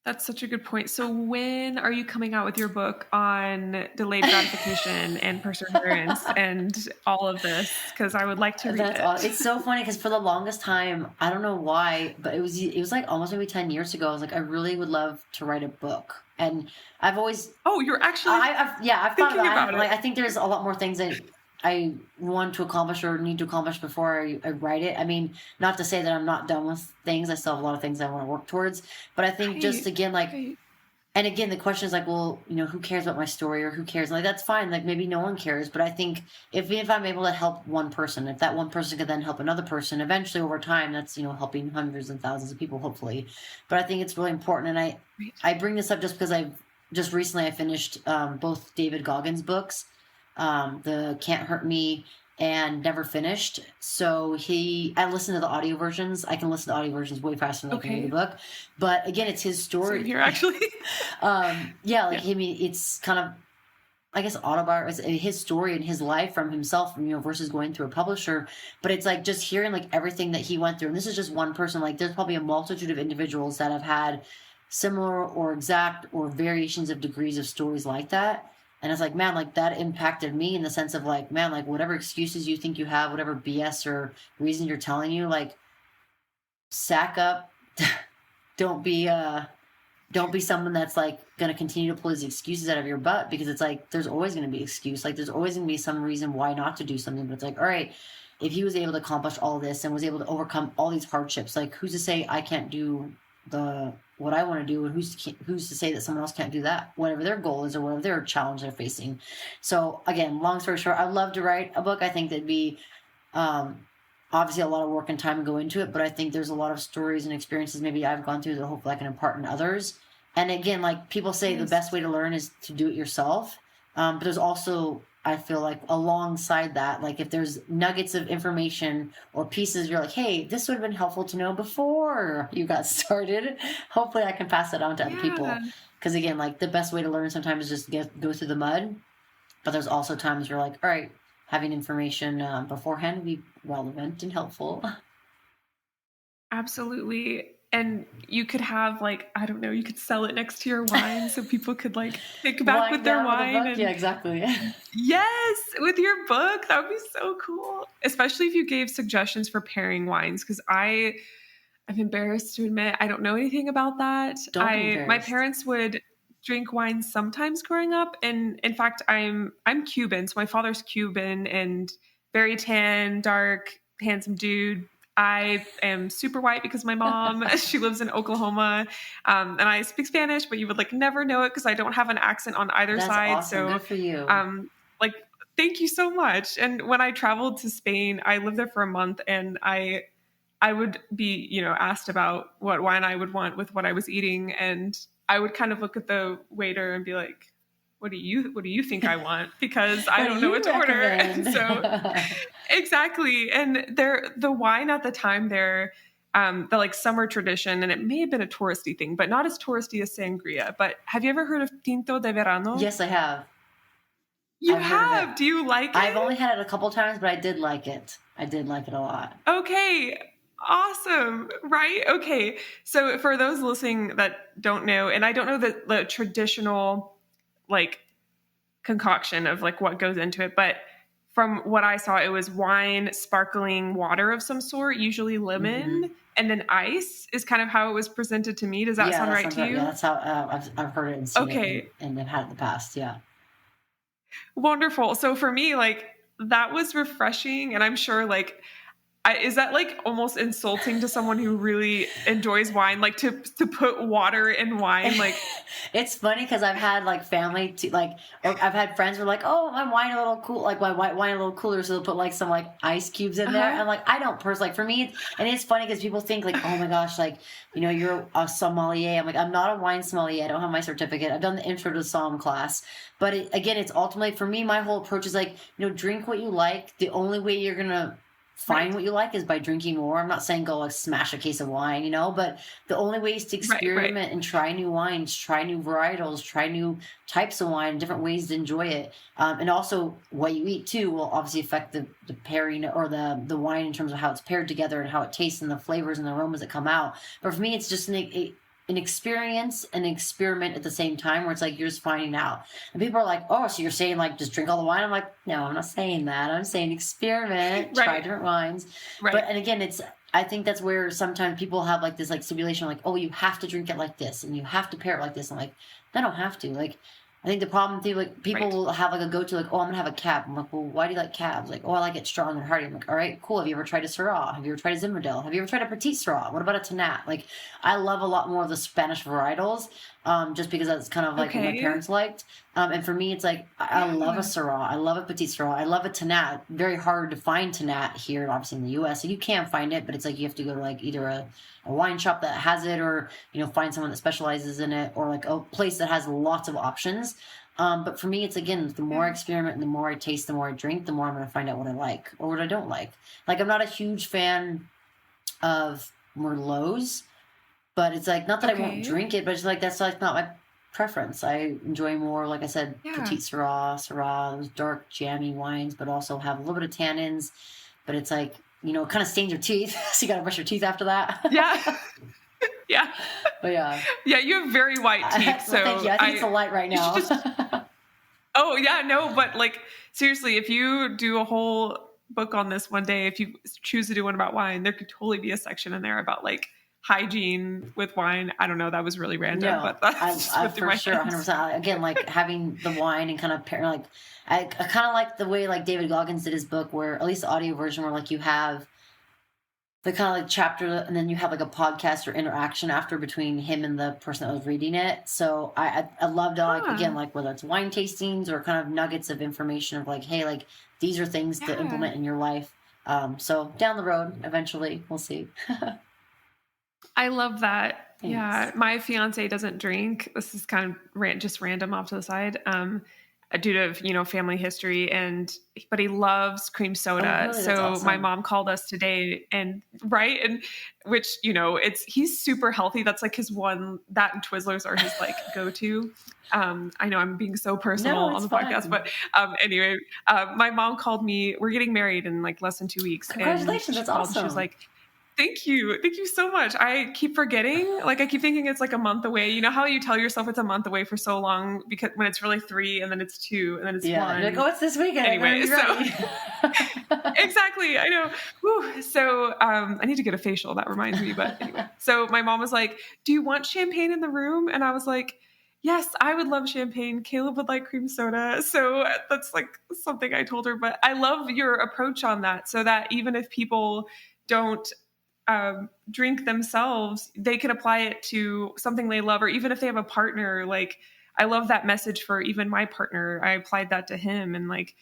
That's such a good point. So when are you coming out with your book on delayed gratification and perseverance and all of this? Because I would like to read it. It's so funny because for the longest time, I don't know why, but it was like almost maybe 10 years ago. I was like, I really would love to write a book. And I've always... Oh, you're actually I've thought about it. Like, I think there's a lot more things that I want to accomplish or need to accomplish before I write it. I mean, not to say that I'm not done with things. I still have a lot of things I want to work towards. But I think just again, like, and again, the question is like, well, who cares about my story or who cares? Like, that's fine. Like, maybe no one cares. But I think if I'm able to help one person, if that one person could then help another person, eventually over time, that's, helping hundreds and thousands of people, hopefully. But I think it's really important. And I bring this up just because just recently I finished both David Goggins' books. The Can't Hurt Me and Never Finished. So I listen to the audio versions. I can listen to audio versions way faster than I can read the book. But again, it's his story. Same here, actually. I mean, it's kind of, I guess, autobiography, his story and his life from himself, versus going through a publisher. But it's like just hearing like everything that he went through. And this is just one person. Like, there's probably a multitude of individuals that have had similar or exact or variations of degrees of stories like that. And it's like, man, like that impacted me in the sense of like, man, like whatever excuses you think you have, whatever BS or reason you're telling you, like, sack up. Don't be someone that's like going to continue to pull these excuses out of your butt, because it's like, there's always going to be excuse. Like, there's always going to be some reason why not to do something. But it's like, all right, if he was able to accomplish all this and was able to overcome all these hardships, like, who's to say I can't do what I want to do, and who's to say that someone else can't do that, whatever their goal is or whatever their challenge they're facing. So again, long story short, I'd love to write a book. I think that'd be obviously a lot of work and time to go into it, but I think there's a lot of stories and experiences maybe I've gone through that hopefully I can impart in others. And again, like people say, the best way to learn is to do it yourself. But there's also, I feel like alongside that, like if there's nuggets of information or pieces, you're like, hey, this would have been helpful to know before you got started. Hopefully I can pass that on to other people. Because again, like the best way to learn sometimes is just go through the mud. But there's also times you're like, all right, having information beforehand would be relevant and helpful. Absolutely. And you could have like, I don't know, you could sell it next to your wine so people could like pick back with their wine. Yeah, exactly. Yes, with your book. That would be so cool. Especially if you gave suggestions for pairing wines, because I'm embarrassed to admit I don't know anything about that. Don't be embarrassed. My parents would drink wine sometimes growing up. And in fact, I'm Cuban. So my father's Cuban and very tan, dark, handsome dude. I am super white because my mom, she lives in Oklahoma, and I speak Spanish, but you would like never know it because I don't have an accent on either side. Awesome. So good for you. Like, thank you so much. And when I traveled to Spain, I lived there for a month, and I would be, asked about what wine I would want with what I was eating, and I would kind of look at the waiter and be like, what do you think I want? Because I don't know what to order. And so exactly. And the wine at the time there, the like summer tradition, and it may have been a touristy thing, but not as touristy as sangria. But have you ever heard of Tinto de Verano? Yes, I have. You have? Do you like it? I've only had it a couple times, but I did like it. I did like it a lot. Okay. Awesome. Right? Okay. So for those listening that don't know, and I don't know the traditional like concoction of like what goes into it, but from what I saw, it was wine, sparkling water of some sort, usually lemon, and then ice is kind of how it was presented to me. Does that sound right to you? Yeah, that's how I've heard it and seen it and have had it in the past. Yeah. Wonderful. So for me, like that was refreshing, and I'm sure like is that like almost insulting to someone who really enjoys wine, like to put water in wine? Like, it's funny because I've had like family or I've had friends who are like, oh, my wine a little cool, like my white wine a little cooler, so they'll put like some like ice cubes in there. And like I don't personally, like for me, and it's funny because people think like, oh my gosh, like you're a sommelier. I'm like, I'm not a wine sommelier. I don't have my certificate. I've done the intro to somm class, but again, it's ultimately for me. My whole approach is like, drink what you like. The only way you're gonna find what you like is by drinking more. I'm not saying go like smash a case of wine, but the only way is to experiment and try new wines, try new varietals, try new types of wine, different ways to enjoy it. And also what you eat too will obviously affect the pairing or the wine in terms of how it's paired together and how it tastes and the flavors and the aromas that come out. But for me, it's just an experience and an experiment at the same time, where it's like you're just finding out. And people are like, oh, so you're saying like just drink all the wine? I'm like, no, I'm not saying that. I'm saying experiment, try different wines. Right. But, and again, I think that's where sometimes people have like this like stipulation, like, oh, you have to drink it like this and you have to pair it like this. I'm like, I don't have to. Like, I think the problem too, like people will have like a go-to, like, oh, I'm gonna have a cab. I'm like, well, why do you like cabs? Like, oh, I like it strong and hearty. I'm like, all right, cool. Have you ever tried a Syrah? Have you ever tried a Zinfandel? Have you ever tried a Petit Syrah? What about a Tanat? Like, I love a lot more of the Spanish varietals, just because that's kind of like what my parents liked. And for me, it's like, I love a Syrah. I love a Petit Syrah. I love a Tanat. Very hard to find Tanat here, obviously in the U.S. So you can find it, but it's like you have to go to like either a wine shop that has it, or, you know, find someone that specializes in it, or like a place that has lots of options. But for me, it's, again, the more I experiment and the more I taste, the more I drink, the more I'm going to find out what I like or what I don't like. Like, I'm not a huge fan of Merlots, but it's like, not that I won't drink it, but it's like, that's like not my preference. I enjoy more, like I said, Petit Syrah, those dark, jammy wines, but also have a little bit of tannins. But it's like, you know, it kind of stains your teeth, so you got to brush your teeth after that. Yeah. Yeah. But yeah, you have very white teeth. So thank you. I think it's a light right now. Oh yeah, no, but like, seriously, if you do a whole book on this one day, if you choose to do one about wine, there could totally be a section in there about like hygiene with wine. I don't know. That was really random, but that's I for sure, 100%. Again, like having the wine and kind of pairing, like I kind of like the way like David Goggins did his book, where at least the audio version, where like you have the kind of like chapter, and then you have like a podcast or interaction after between him and the person that was reading it. So I loved like, again, like whether it's wine tastings or kind of nuggets of information of like, hey, like these are things to implement in your life. So down the road, eventually, we'll see. I love that. Thanks. Yeah. My fiance doesn't drink. This is kind of just random off to the side. Due to, you know, family history, but he loves cream soda. Oh, really? So awesome. My mom called us today and which, you know, he's super healthy. That's like his one, that and Twizzlers are his like go-to. I know I'm being so personal on the podcast, but anyway, my mom called me. We're getting married in like less than 2 weeks. Congratulations. That's awesome. She was like, Thank you. Thank you so much. I keep forgetting. Like, I keep thinking it's like a month away. You know how you tell yourself it's a month away for so long, because when it's really 3 and then it's 2 and then it's 1. You're like, oh, it's this weekend. Anyway, exactly. I know. Whew. So I need to get a facial. That reminds me. But anyway, so my mom was like, do you want champagne in the room? And I was like, yes, I would love champagne. Caleb would like cream soda. So that's like something I told her. But I love your approach on that, so that even if people don't drink themselves, they can apply it to something they love, or even if they have a partner. Like, I love that message for even my partner. I applied that to him, and like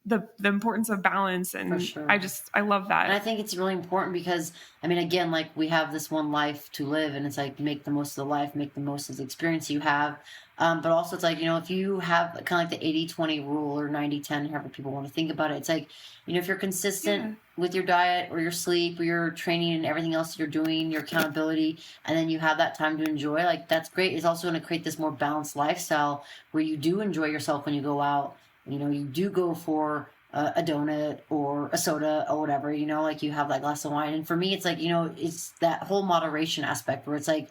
the importance of balance. And sure. I love that. And I think it's really important because, I mean, again, like we have this one life to live, and it's like, make the most of the life, make the most of the experience you have. But also it's like, you know, if you have kind of like the 80-20 rule or 90-10, however people want to think about it, it's like, you know, if you're consistent with your diet or your sleep or your training and everything else you're doing, your accountability, and then you have that time to enjoy, like, that's great. It's also going to create this more balanced lifestyle where you do enjoy yourself when you go out. You know, you do go for a donut or a soda or whatever, you know, like you have that glass of wine. And for me, it's like, you know, it's that whole moderation aspect where it's like,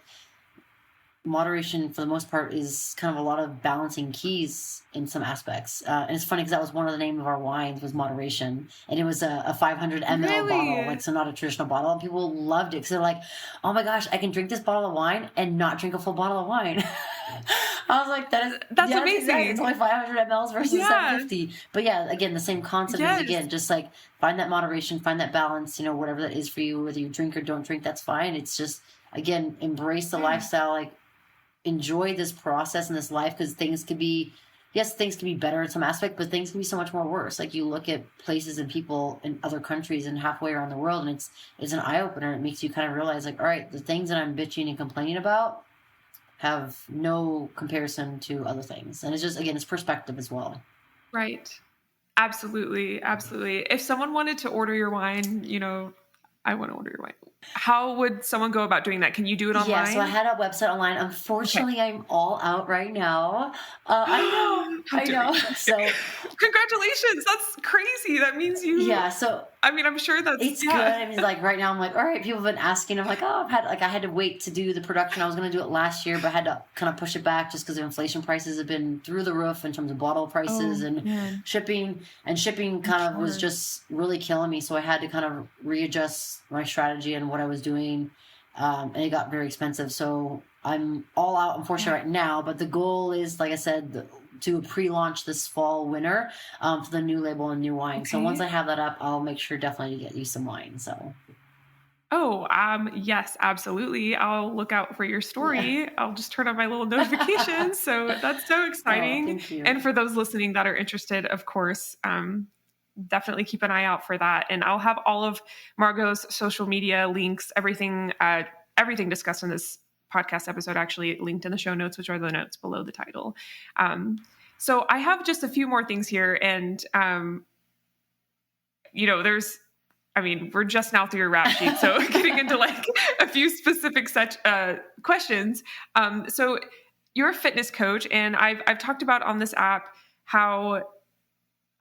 moderation for the most part is kind of a lot of balancing keys in some aspects. And it's funny because that was one of the name of our wines was moderation. And it was a 500 ml bottle, like, so not a traditional bottle. And people loved it because they're like, oh my gosh, I can drink this bottle of wine and not drink a full bottle of wine. I was like, that's amazing. Exactly. It's only 500 mLs versus 750. But yeah, again, the same concept is, again, just like find that moderation, find that balance, you know, whatever that is for you, whether you drink or don't drink, that's fine. It's just, again, embrace the lifestyle, like, enjoy this process and this life, because things can be better in some aspect, but things can be so much more worse. Like, you look at places and people in other countries and halfway around the world, and it's an eye-opener. It makes you kind of realize, like, all right, the things that I'm bitching and complaining about have no comparison to other things. And it's just, again, it's perspective as well. Right. Absolutely. If someone wanted to order your wine, you know, I want to order your wine. How would someone go about doing that? Can you do it online? Yeah, so I had a website online. Unfortunately, I'm all out right now. I know. So congratulations. That's crazy. That means you. Yeah. So I mean, I'm sure that's it's good. I mean, like right now, I'm like, all right. People have been asking. I'm like, oh, I had to wait to do the production. I was going to do it last year, but I had to kind of push it back just because the inflation prices have been through the roof in terms of bottle prices and shipping. And shipping kind of was just really killing me. So I had to kind of readjust my strategy and what I was doing. And it got very expensive. So I'm all out, unfortunately, right now. But the goal is, like I said, to pre-launch this fall winter for the new label and new wine. Okay. So once I have that up, I'll make sure definitely to get you some wine. So. Oh, yes, absolutely. I'll look out for your story. Yeah. I'll just turn on my little notifications. So that's so exciting. Thank you. And for those listening that are interested, of course, definitely keep an eye out for that. And I'll have all of Margaux's social media links, everything discussed in this podcast episode actually linked in the show notes, which are the notes below the title. So I have just a few more things here. And, we're just now through your rap sheet. So getting into like a few specific questions. So you're a fitness coach, and I've talked about on this app how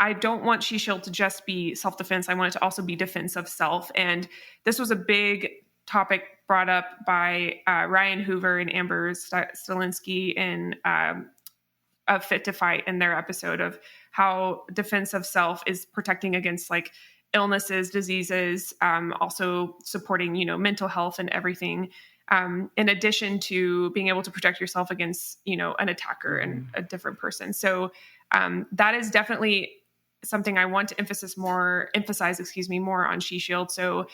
I don't want She Shield to just be self-defense. I want it to also be defense of self. And this was a big topic brought up by Ryan Hoover and Amber Stalinsky in of Fit to Fight in their episode of how defense of self is protecting against like illnesses, diseases, also supporting, mental health and everything. In addition to being able to protect yourself against, an attacker and a different person. So that is definitely something I want to emphasize more on She Shield. So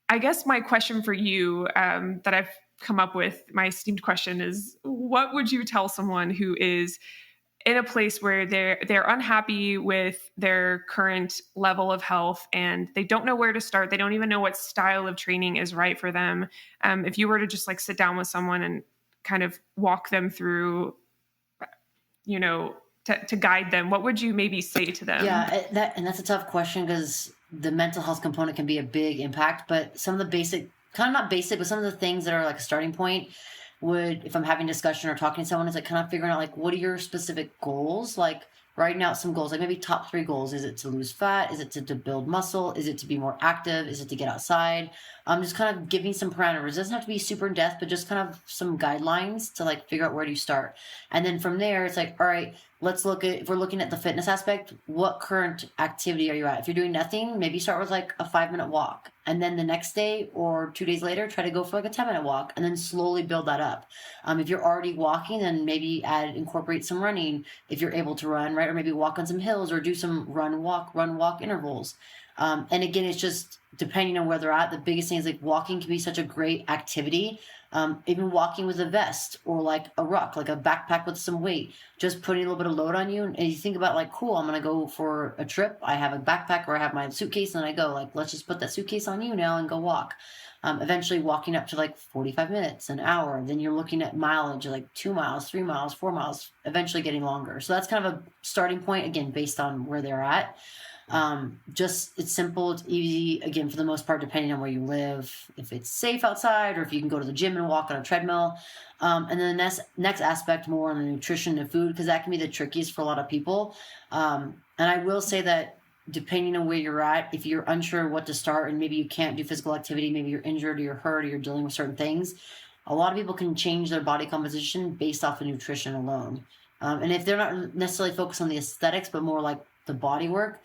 I guess my question for you that I've come up with, my esteemed question is, what would you tell someone who is in a place where they're unhappy with their current level of health and they don't know where to start? They don't even know what style of training is right for them. If you were to just like sit down with someone and kind of walk them through, to guide them, what would you maybe say to them? Yeah, that's a tough question because the mental health component can be a big impact, but some of the basic, kind of not basic, but some of the things that are like a starting point would, if I'm having discussion or talking to someone, is like kind of figuring out like, what are your specific goals? Like writing out some goals, like maybe top 3 goals. Is it to lose fat? Is it to build muscle? Is it to be more active? Is it to get outside? Just kind of giving some parameters. It doesn't have to be super in depth, but just kind of some guidelines to like figure out where do you start. And then from there, it's like, all right, let's look at, if we're looking at the fitness aspect, what current activity are you at? If you're doing nothing, maybe start with like a 5-minute walk. And then the next day or 2 days later, try to go for like a 10-minute walk and then slowly build that up. If you're already walking, then maybe incorporate some running if you're able to run, right? Or maybe walk on some hills or do some run, walk intervals. And again, it's just depending on where they're at. The biggest thing is like walking can be such a great activity. Even walking with a vest or like a ruck, like a backpack with some weight, just putting a little bit of load on you. And you think about like, cool, I'm going to go for a trip. I have a backpack or I have my suitcase and I go like, let's just put that suitcase on you now and go walk. Eventually walking up to like 45 minutes, an hour. Then you're looking at mileage, like 2 miles, 3 miles, 4 miles, eventually getting longer. So that's kind of a starting point, again, based on where they're at. It's simple, it's easy, again, for the most part, depending on where you live, if it's safe outside or if you can go to the gym and walk on a treadmill. And then the next aspect more on the nutrition and food, because that can be the trickiest for a lot of people. And I will say that depending on where you're at, if you're unsure what to start and maybe you can't do physical activity, maybe you're injured or you're hurt or you're dealing with certain things, a lot of people can change their body composition based off of nutrition alone. And if they're not necessarily focused on the aesthetics, but more like the body work,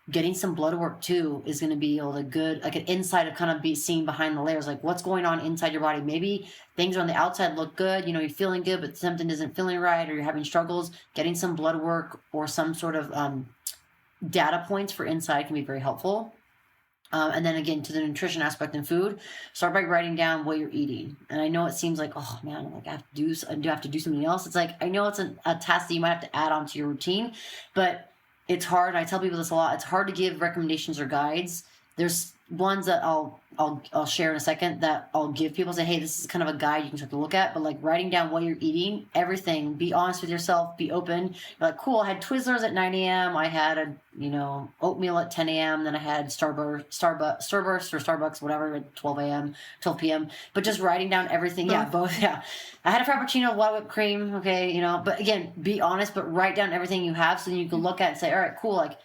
getting some blood work too is going to be able to good, like an insight of kind of be seen behind the layers, like what's going on inside your body. Maybe things on the outside look good, you're feeling good, but something isn't feeling right, or you're having struggles. Getting some blood work or some sort of data points for inside can be very helpful. And then again, to the nutrition aspect in food, start by writing down what you're eating. And I know it seems like, oh man, like I have to do something else. It's like, I know it's a task that you might have to add on to your routine, but it's hard. I tell people this a lot. It's hard to give recommendations or guides There's ones that I'll share in a second that I'll give people, say, hey, this is kind of a guide you can start to look at, but like writing down what you're eating, everything, be honest with yourself, be open. You're like, cool, I had Twizzlers at 9 a.m. I had oatmeal at 10 a.m. Then I had Starburst or Starbucks, whatever, at 12 p.m. But just writing down everything. Yeah, both. Yeah. I had a Frappuccino with a lot of whipped cream. Okay. But again, be honest, but write down everything you have so then you can look at it and say, all right, cool. Like,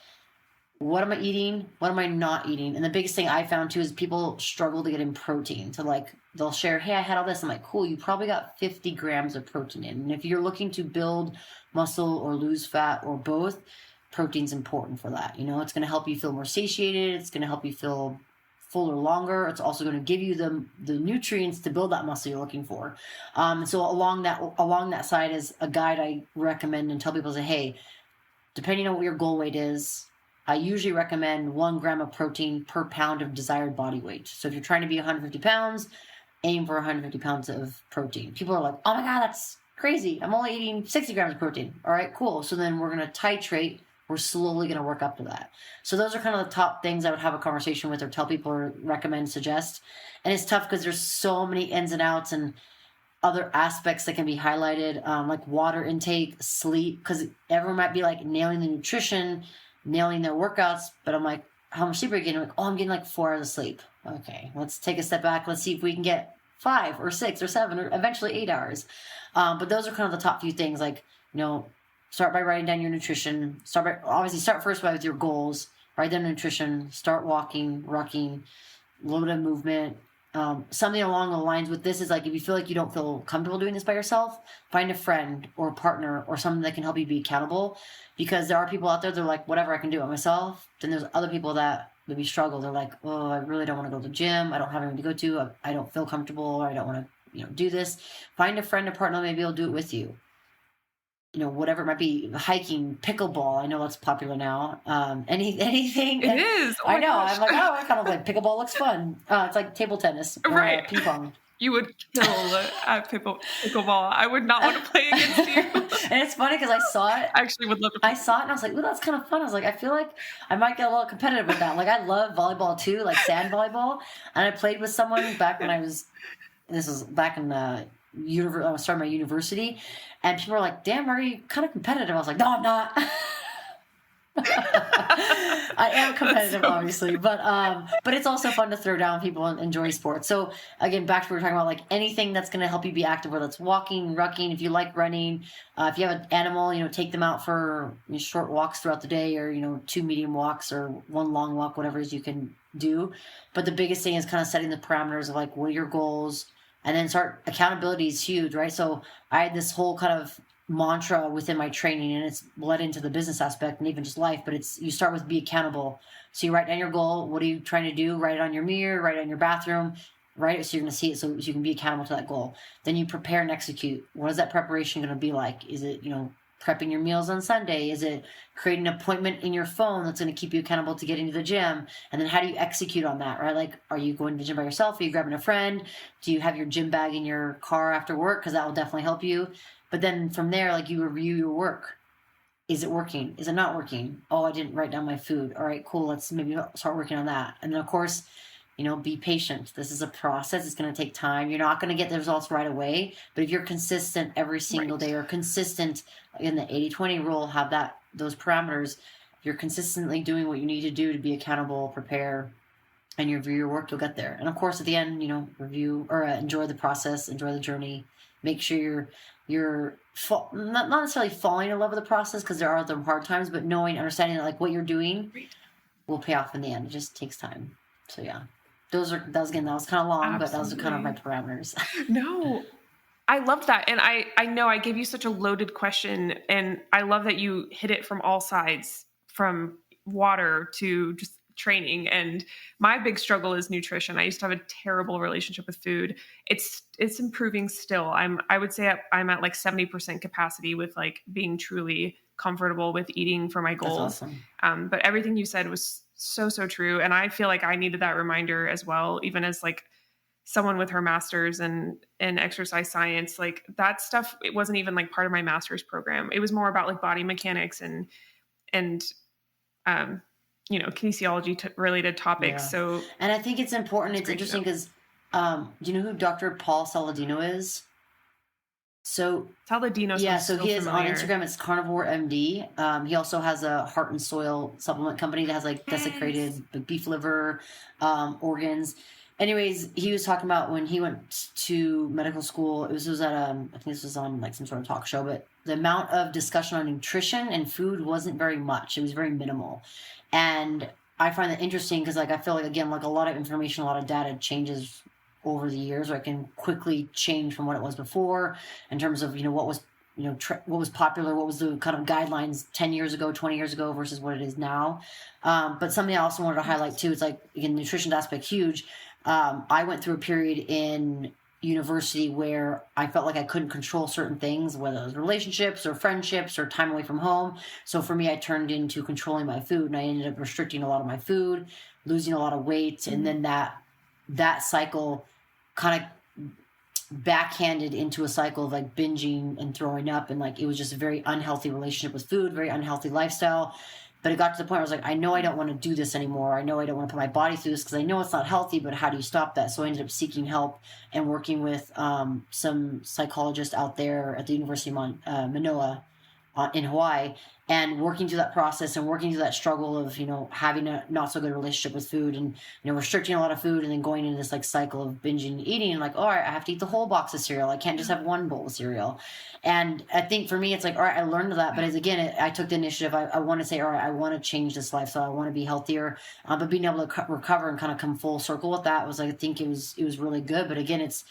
what am I eating? What am I not eating? And the biggest thing I found too is people struggle to get in protein. To like, they'll share, hey, I had all this. I'm like, cool, you probably got 50 grams of protein in. And if you're looking to build muscle or lose fat or both, protein's important for that. It's going to help you feel more satiated. It's going to help you feel fuller longer. It's also going to give you the nutrients to build that muscle you're looking for. So along that side is a guide I recommend and tell people, say, hey, depending on what your goal weight is, I usually recommend 1 gram of protein per pound of desired body weight. So if you're trying to be 150 pounds, aim for 150 pounds of protein. People are like, oh my God, that's crazy. I'm only eating 60 grams of protein. All right, cool. So then we're going to titrate. We're slowly going to work up to that. So those are kind of the top things I would have a conversation with or tell people or recommend, suggest. And it's tough because there's so many ins and outs and other aspects that can be highlighted, like water intake, sleep, because everyone might be like nailing the nutrition, nailing their workouts, but I'm like, how much sleep are you getting? I'm like, oh, I'm getting like 4 hours of sleep. Okay, let's take a step back. Let's see if we can get 5 or 6 or 7 or eventually 8 hours. But those are kind of the top few things. Like, start by writing down your nutrition. Start first with your goals. Write down nutrition. Start walking, rucking, a little bit of movement. Something along the lines with this is like, if you feel like you don't feel comfortable doing this by yourself, find a friend or a partner or someone that can help you be accountable. Because there are people out there, they're like, whatever, I can do it myself. Then there's other people that maybe struggle. They're like, oh, I really don't want to go to the gym. I don't have anyone to go to. I don't feel comfortable, or I don't want to, do this. Find a friend or partner, maybe they'll do it with you. Whatever it might be, hiking, pickleball. I know that's popular now. Anything. It is. Oh I know. Gosh. I'm like, I kind of like pickleball looks fun. It's like table tennis, right? Ping pong. You would kill at pickleball. I would not want to play against you. And it's funny because I saw it. I actually would love to. I saw it and I was like, ooh, that's kind of fun. I was like, I feel like I might get a little competitive with that. Like, I love volleyball too, like sand volleyball. And I played with someone back when this was back in I was starting my university. And people were like, damn, are you kind of competitive? I was like, no, I'm not. I am competitive, so obviously, but it's also fun to throw down people and enjoy sports. So again, back to what we were talking about, like anything that's going to help you be active, whether it's walking, rucking, if you like running, if you have an animal, take them out for short walks throughout the day, or 2 medium walks or 1 long walk, whatever it is you can do. But the biggest thing is kind of setting the parameters of like, what are your goals, and then accountability is huge, right? So I had this whole kind of mantra within my training, and it's bled into the business aspect and even just life, but you start with be accountable. So you write down your goal. What are you trying to do? Write it on your mirror, write it on your bathroom, write it so you're going to see it so you can be accountable to that goal. Then you prepare and execute. What is that preparation going to be like? Is it, prepping your meals on Sunday? Is it creating an appointment in your phone that's going to keep you accountable to getting to the gym? And then how do you execute on that, right? Like, are you going to the gym by yourself? Are you grabbing a friend? Do you have your gym bag in your car after work? Because that will definitely help you. But then from there, like, you review your work. Is it working? Is it not working? Oh, I didn't write down my food. All right, cool. Let's maybe start working on that. And then, of course, be patient. This is a process. It's going to take time. You're not going to get the results right away. But if you're consistent every single day, or consistent in the 80-20 rule, have those parameters. If you're consistently doing what you need to do to be accountable, prepare, and you review your work, you'll get there. And of course, at the end, review or enjoy the process, enjoy the journey. Make sure you're not necessarily falling in love with the process, because there are the hard times, but understanding that like what you're doing will pay off in the end. It just takes time. So yeah, that was kind of long, Absolutely. But those are kind of my parameters. No, I loved that. And I know I gave you such a loaded question, and I love that you hit it from all sides, from water to just training. And my big struggle is nutrition. I used to have a terrible relationship with food. It's improving still. I would say I'm at like 70% capacity with like being truly comfortable with eating for my goals. That's awesome. But everything you said was so true. And I feel like I needed that reminder as well, even as like someone with her master's in exercise science. Like that stuff, it wasn't even like part of my master's program. It was more about like body mechanics and kinesiology related topics. Yeah. So, and I think it's important. It's interesting because, do you know who Dr. Paul Saladino is? So Saladino, yeah, so he is familiar. on Instagram. It's Carnivore MD. He also has a heart and soil supplement company that has like desecrated beef liver, organs. Anyways, he was talking about when he went to medical school. It was at I think this was on like some sort of talk show, but the amount of discussion on nutrition and food wasn't very much. It was very minimal, and I find that interesting because like I feel like again like a lot of information, a lot of data changes over the years, or it can quickly change from what it was before in terms of what was what was popular, what was the kind of guidelines 10 years ago, 20 years ago versus what it is now. But something I also wanted to highlight too, it's like again, nutrition aspect huge. I went through a period in university where I felt like I couldn't control certain things, whether it was relationships or friendships or time away from home. So for me, I turned into controlling my food, and I ended up restricting a lot of my food, losing a lot of weight, and then that cycle kind of backhanded into a cycle of like binging and throwing up, and like it was just a very unhealthy relationship with food, very unhealthy lifestyle. But it got to the point where I was like, I know I don't want to do this anymore. I know I don't want to put my body through this because I know it's not healthy, but how do you stop that? So I ended up seeking help and working with some psychologists out there at the University of Manoa in Hawaii, and working through that process and working through that struggle of having a not so good relationship with food, and restricting a lot of food, and then going into this like cycle of binging and eating, and like, all right, I have to eat the whole box of cereal. I can't just have one bowl of cereal. And I think for me, it's like, all right, I learned that, but I took the initiative. I want to say, all right, I want to change this lifestyle. I want to be healthier, but being able to recover and kind of come full circle with that was like, I think it was really good. But again, it's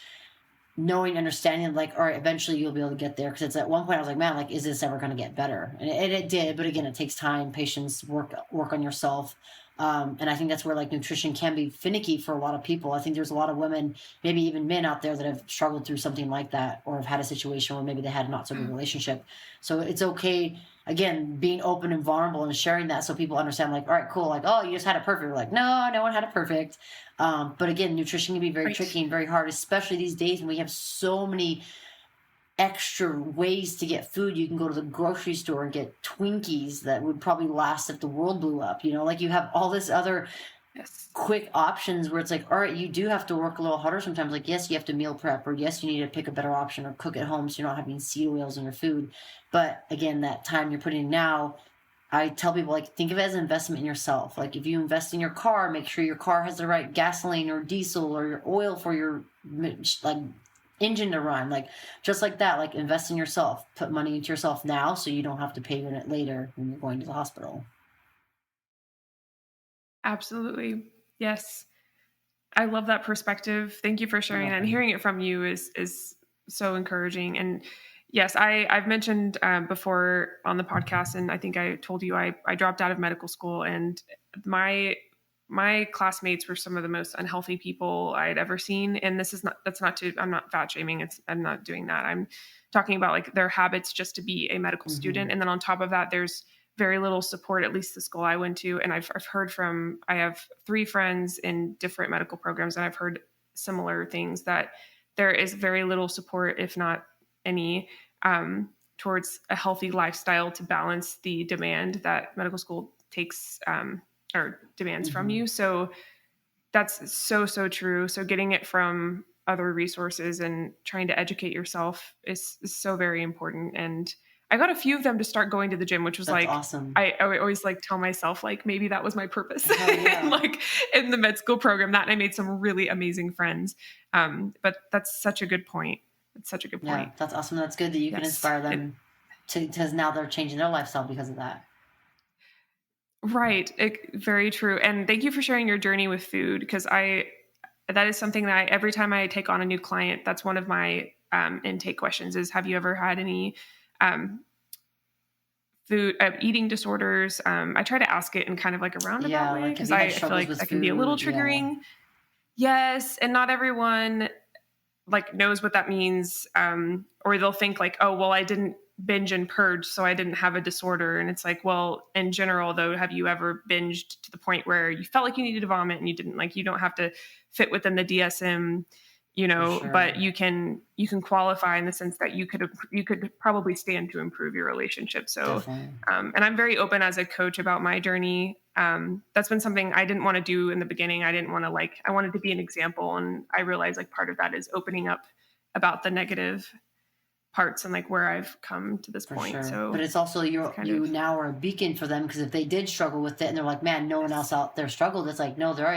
knowing, understanding, like, all right, eventually you'll be able to get there. Because it's at one point I was like, man, like, is this ever going to get better? And it did, but again, it takes time, patience, work on yourself. And I think that's where like nutrition can be finicky for a lot of people. I think there's a lot of women, maybe even men out there that have struggled through something like that, or have had a situation where maybe they had not so good relationship. So it's okay, again, being open and vulnerable and sharing that so people understand, like, all right, cool, like, oh, you just had it perfect. We're like, no one had it perfect. But again, nutrition can be very tricky and very hard, especially these days when we have so many extra ways to get food. You can go to the grocery store and get Twinkies that would probably last if the world blew up. Like you have all this other quick options where it's like, all right, you do have to work a little harder sometimes. Like, yes, you have to meal prep, or yes, you need to pick a better option or cook at home so you're not having seed oils in your food. But again, that time you're putting in now, I tell people, like, think of it as an investment in yourself. Like, if you invest in your car, make sure your car has the right gasoline or diesel or your oil for your like engine to run. Like, just like that, like, invest in yourself. Put money into yourself now so you don't have to pay it later when you're going to the hospital. Absolutely. Yes. I love that perspective. Thank you for sharing that. And hearing it from you is so encouraging. And yes, I've mentioned before on the podcast, and I think I told you I dropped out of medical school, and my classmates were some of the most unhealthy people I'd ever seen. And I'm not fat shaming. I'm not doing that. I'm talking about like their habits just to be a medical student. And then on top of that, there's very little support, at least the school I went to. And I've heard I have 3 friends in different medical programs, and I've heard similar things, that there is very little support, if not any, towards a healthy lifestyle to balance the demand that medical school takes, or demands from you. So that's so true. So getting it from other resources and trying to educate yourself is so very important. And I got a few of them to start going to the gym, which was That's like, awesome. I always like tell myself, like, maybe that was my purpose. Like in the med school program, that, and I made some really amazing friends. But that's such a good point. It's such a good point. Yeah, that's awesome. That's good that you can inspire them because now they're changing their lifestyle because of that. Right. Very true. And thank you for sharing your journey with food, because that is something that every time I take on a new client, that's one of my intake questions is, have you ever had any food eating disorders? I try to ask it in kind of like a roundabout way, because I feel like that can be a little triggering. Yes. And not everyone like knows what that means. Or they'll think like, oh, well, I didn't binge and purge, so I didn't have a disorder. And it's like, well, in general though, have you ever binged to the point where you felt like you needed to vomit and you didn't? Like, you don't have to fit within the DSM, sure. but you can qualify in the sense that you could probably stand to improve your relationship. So, and I'm very open as a coach about my journey. That's been something I didn't want to do in the beginning. I didn't want to I wanted to be an example. And I realized part of that is opening up about the negative parts and where I've come to this point. Sure. So, but it's also you now are a beacon for them, because if they did struggle with it and they're like, man, no one else out there struggled, it's no, there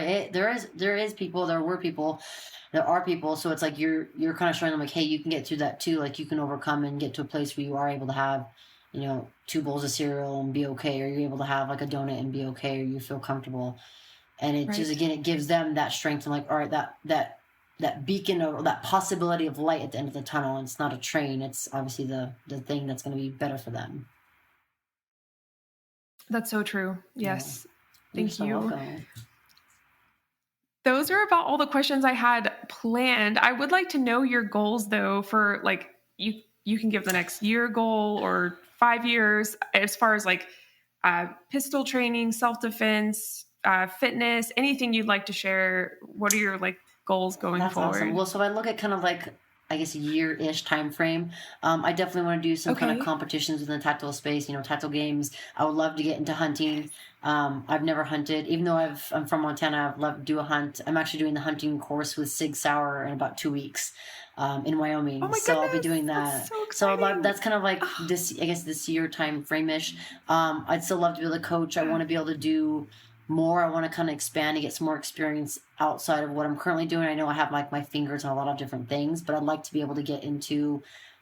is people, there were people, there are people. So it's you're kind of showing them hey, you can get through that too. You can overcome and get to a place where you are able to have 2 bowls of cereal and be okay, or you're able to have a donut and be okay, or you feel comfortable. And it just, again, it gives them that strength and all right, that beacon or that possibility of light at the end of the tunnel. And it's not a train. It's obviously the thing that's going to be better for them. That's so true. Yes. Yeah. Thank you. Welcome. Those are about all the questions I had planned. I would like to know your goals though, for you can give the next year goal or 5 years, as far as pistol training, self-defense, fitness, anything you'd like to share. What are your goals going forward? Awesome. Well, so I look at kind of I guess a year-ish time frame. I definitely want to do some kind of competitions within the tactical space, tactical games. I would love to get into hunting. I've never hunted, even though I'm from Montana. I'd love to do a hunt. I'm actually doing the hunting course with Sig Sauer in about 2 weeks in Wyoming. Oh my so goodness, I'll be doing that. So that's kind of this year time frame-ish. I'd still love to be able to coach. I want to be able to do more. I want to kind of expand and get some more experience outside of what I'm currently doing. I know I have my fingers on a lot of different things, but I'd like to be able to get into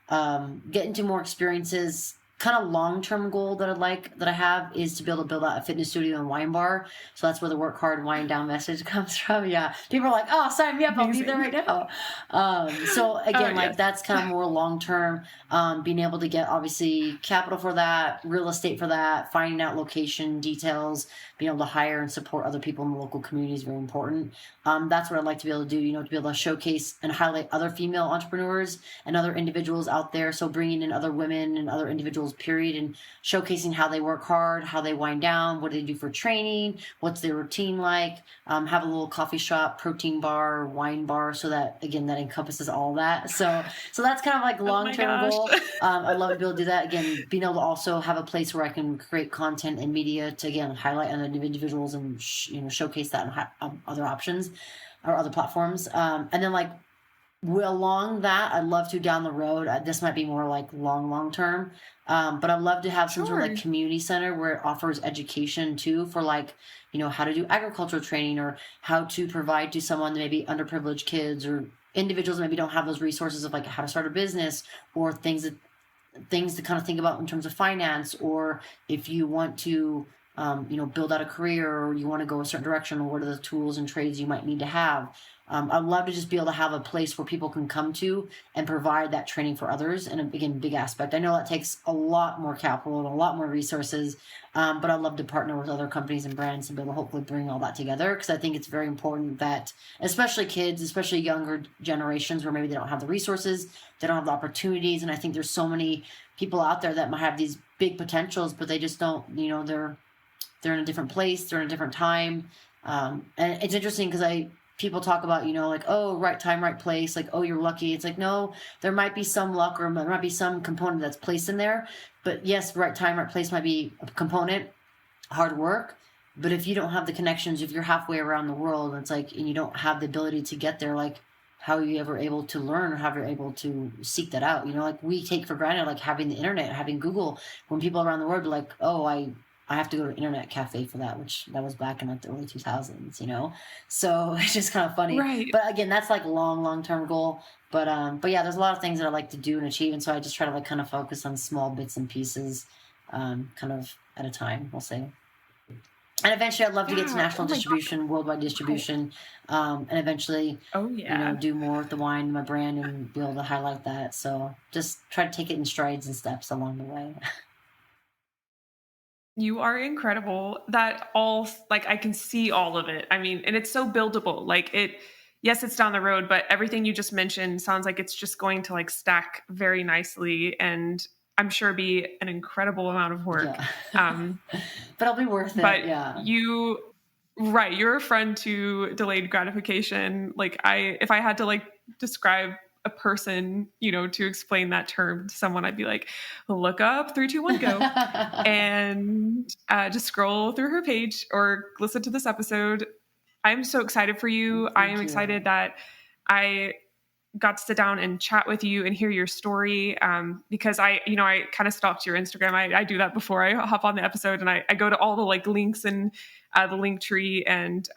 more experiences. Kind of long-term goal that I have is to be able to build out a fitness studio and wine bar. So that's where the work hard, wind down message comes from. Yeah. People are oh, sign me up. I'll be there right now. So again, that's kind of more long-term, being able to get obviously capital for that, real estate for that, finding out location details, being able to hire and support other people in the local community is very important. That's what I'd like to be able to do, to be able to showcase and highlight other female entrepreneurs and other individuals out there. So bringing in other women and other individuals, period, and showcasing how they work hard, how they wind down, what do they do for training, what's their routine like, have a little coffee shop, protein bar, wine bar, so that, again, that encompasses all that. So that's kind of long-term goal. I'd love to be able to do that. Again, being able to also have a place where I can create content and media to, again, highlight other individuals and, showcase that on other options or other platforms. And then along that, I'd love to down the road, this might be more long term, but I'd love to have some sort of community center where it offers education too for how to do agricultural training, or how to provide to someone, maybe underprivileged kids or individuals that maybe don't have those resources of how to start a business, or things to kind of think about in terms of finance, or if you want to build out a career, or you want to go a certain direction, or what are the tools and trades you might need to have. I'd love to just be able to have a place where people can come to and provide that training for others. And again, big aspect. I know that takes a lot more capital and a lot more resources, but I'd love to partner with other companies and brands to be able to hopefully bring all that together, because I think it's very important that, especially kids, especially younger generations where maybe they don't have the resources, they don't have the opportunities. And I think there's so many people out there that might have these big potentials, but they just don't, they're in a different place, they're in a different time. And it's interesting because people talk about, oh, right time, right place, oh, you're lucky. It's no, there might be some luck, or there might be some component that's placed in there. But yes, right time, right place might be a component, hard work. But if you don't have the connections, if you're halfway around the world, it's and you don't have the ability to get there, how are you ever able to learn, or how are you able to seek that out? We take for granted, having the internet, having Google, when people around the world are oh, I have to go to an internet cafe for that, which that was back in the early 2000s, So it's just kind of funny. Right. But again, that's long-term goal. But yeah, there's a lot of things that I like to do and achieve. And so I just try to kind of focus on small bits and pieces, kind of at a time, we'll say. And eventually I'd love to get to national distribution, worldwide distribution, and eventually, do more with the wine, my brand, and be able to highlight that. So just try to take it in strides and steps along the way. You are incredible. That all, I can see all of it. I mean, and it's so buildable. Yes, it's down the road, but everything you just mentioned sounds like it's just going to stack very nicely, and I'm sure be an incredible amount of work. Yeah. But it'll be worth it. But yeah. You're a friend to delayed gratification. If I had to describe a person, to explain that term to someone, I'd be like, look up 3, 2, 1, go. And just scroll through her page or listen to this episode. I'm so excited for you. I am excited that I got to sit down and chat with you and hear your story. Because I kind of stalked your Instagram. I do that before I hop on the episode, and I go to all the like links and the link tree. And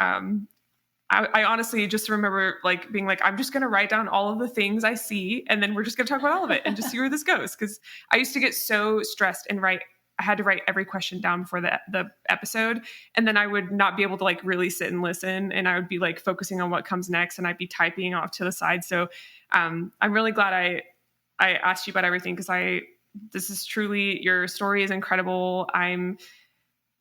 I honestly just remember like being like, I'm just going to write down all of the things I see, and then we're just going to talk about all of it and just see where this goes. Cause I used to get so stressed and I had to write every question down before the episode. And then I would not be able to like really sit and listen. And I would be like focusing on what comes next, and I'd be typing off to the side. So I'm really glad I asked you about everything, because this is truly, your story is incredible. I'm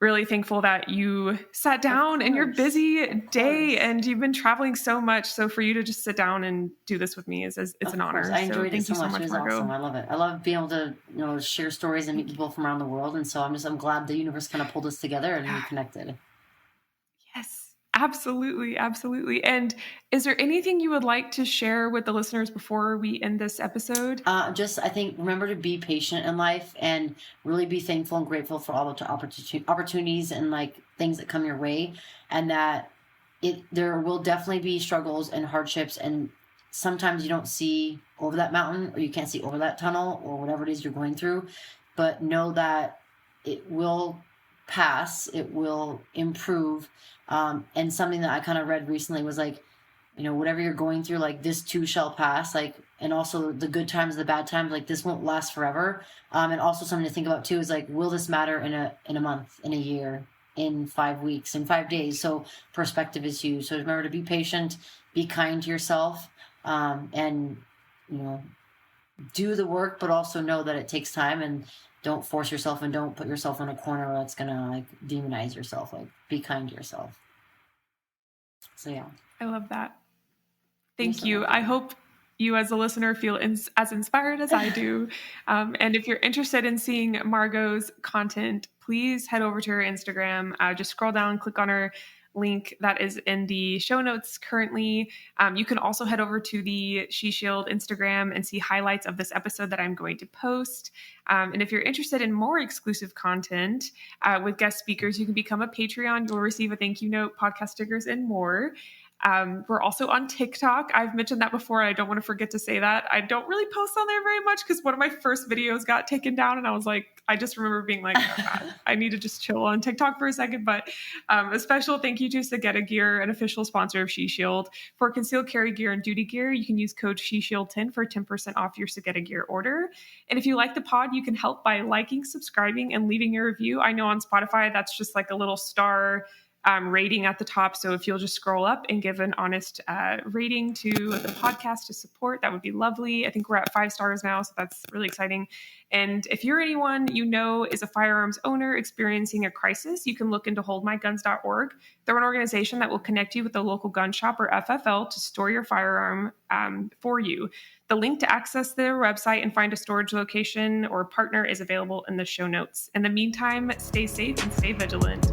really thankful that you sat down in your busy day, and you've been traveling so much. So for you to just sit down and do this with me it's an honor. I enjoyed it so much. It was Margaux. Awesome. I love it. I love being able to, share stories and meet people from around the world. And so I'm glad the universe kind of pulled us together and we connected. Yes, absolutely. Absolutely. And is there anything you would like to share with the listeners before we end this episode? I think, remember to be patient in life and really be thankful and grateful for all the opportunities and like things that come your way, and that there will definitely be struggles and hardships, and sometimes you don't see over that mountain, or you can't see over that tunnel, or whatever it is you're going through, but know that it will pass, it will improve. And something that I kind of read recently was like, whatever you're going through, like this too shall pass, like, and also the good times, the bad times, like this won't last forever. And also something to think about too is like, will this matter in a month, in a year, in 5 weeks, in 5 days? So perspective is huge. So remember to be patient, be kind to yourself, and, do the work, but also know that it takes time, and don't force yourself, and don't put yourself in a corner that's going to like demonize yourself. Like, be kind to yourself. So yeah. I love that. Thank you. I hope you as a listener feel as inspired as I do. And if you're interested in seeing Margaux's content, please head over to her Instagram. Just scroll down, click on her link that is in the show notes currently. You can also head over to the She Shield Instagram and see highlights of this episode that I'm going to post. And if you're interested in more exclusive content with guest speakers, you can become a Patreon. You'll receive a thank you note, podcast stickers, and more. We're also on TikTok. I've mentioned that before. I don't want to forget to say that. I don't really post on there very much because one of my first videos got taken down, and I was like, I just remember being like, oh God, I need to just chill on TikTok for a second. But a special thank you to Sagetta Gear, an official sponsor of She Shield. For concealed carry gear and duty gear, you can use code SheShield10 for 10% off your Sagetta Gear order. And if you like the pod, you can help by liking, subscribing, and leaving a review. I know on Spotify, that's just like a little star rating at the top. So if you'll just scroll up and give an honest rating to the podcast to support, that would be lovely. I think we're at 5 stars now, so that's really exciting. And if you're anyone you know is a firearms owner experiencing a crisis, you can look into holdmyguns.org. They're an organization that will connect you with a local gun shop or FFL to store your firearm for you. The link to access their website and find a storage location or partner is available in the show notes. In the meantime, stay safe and stay vigilant.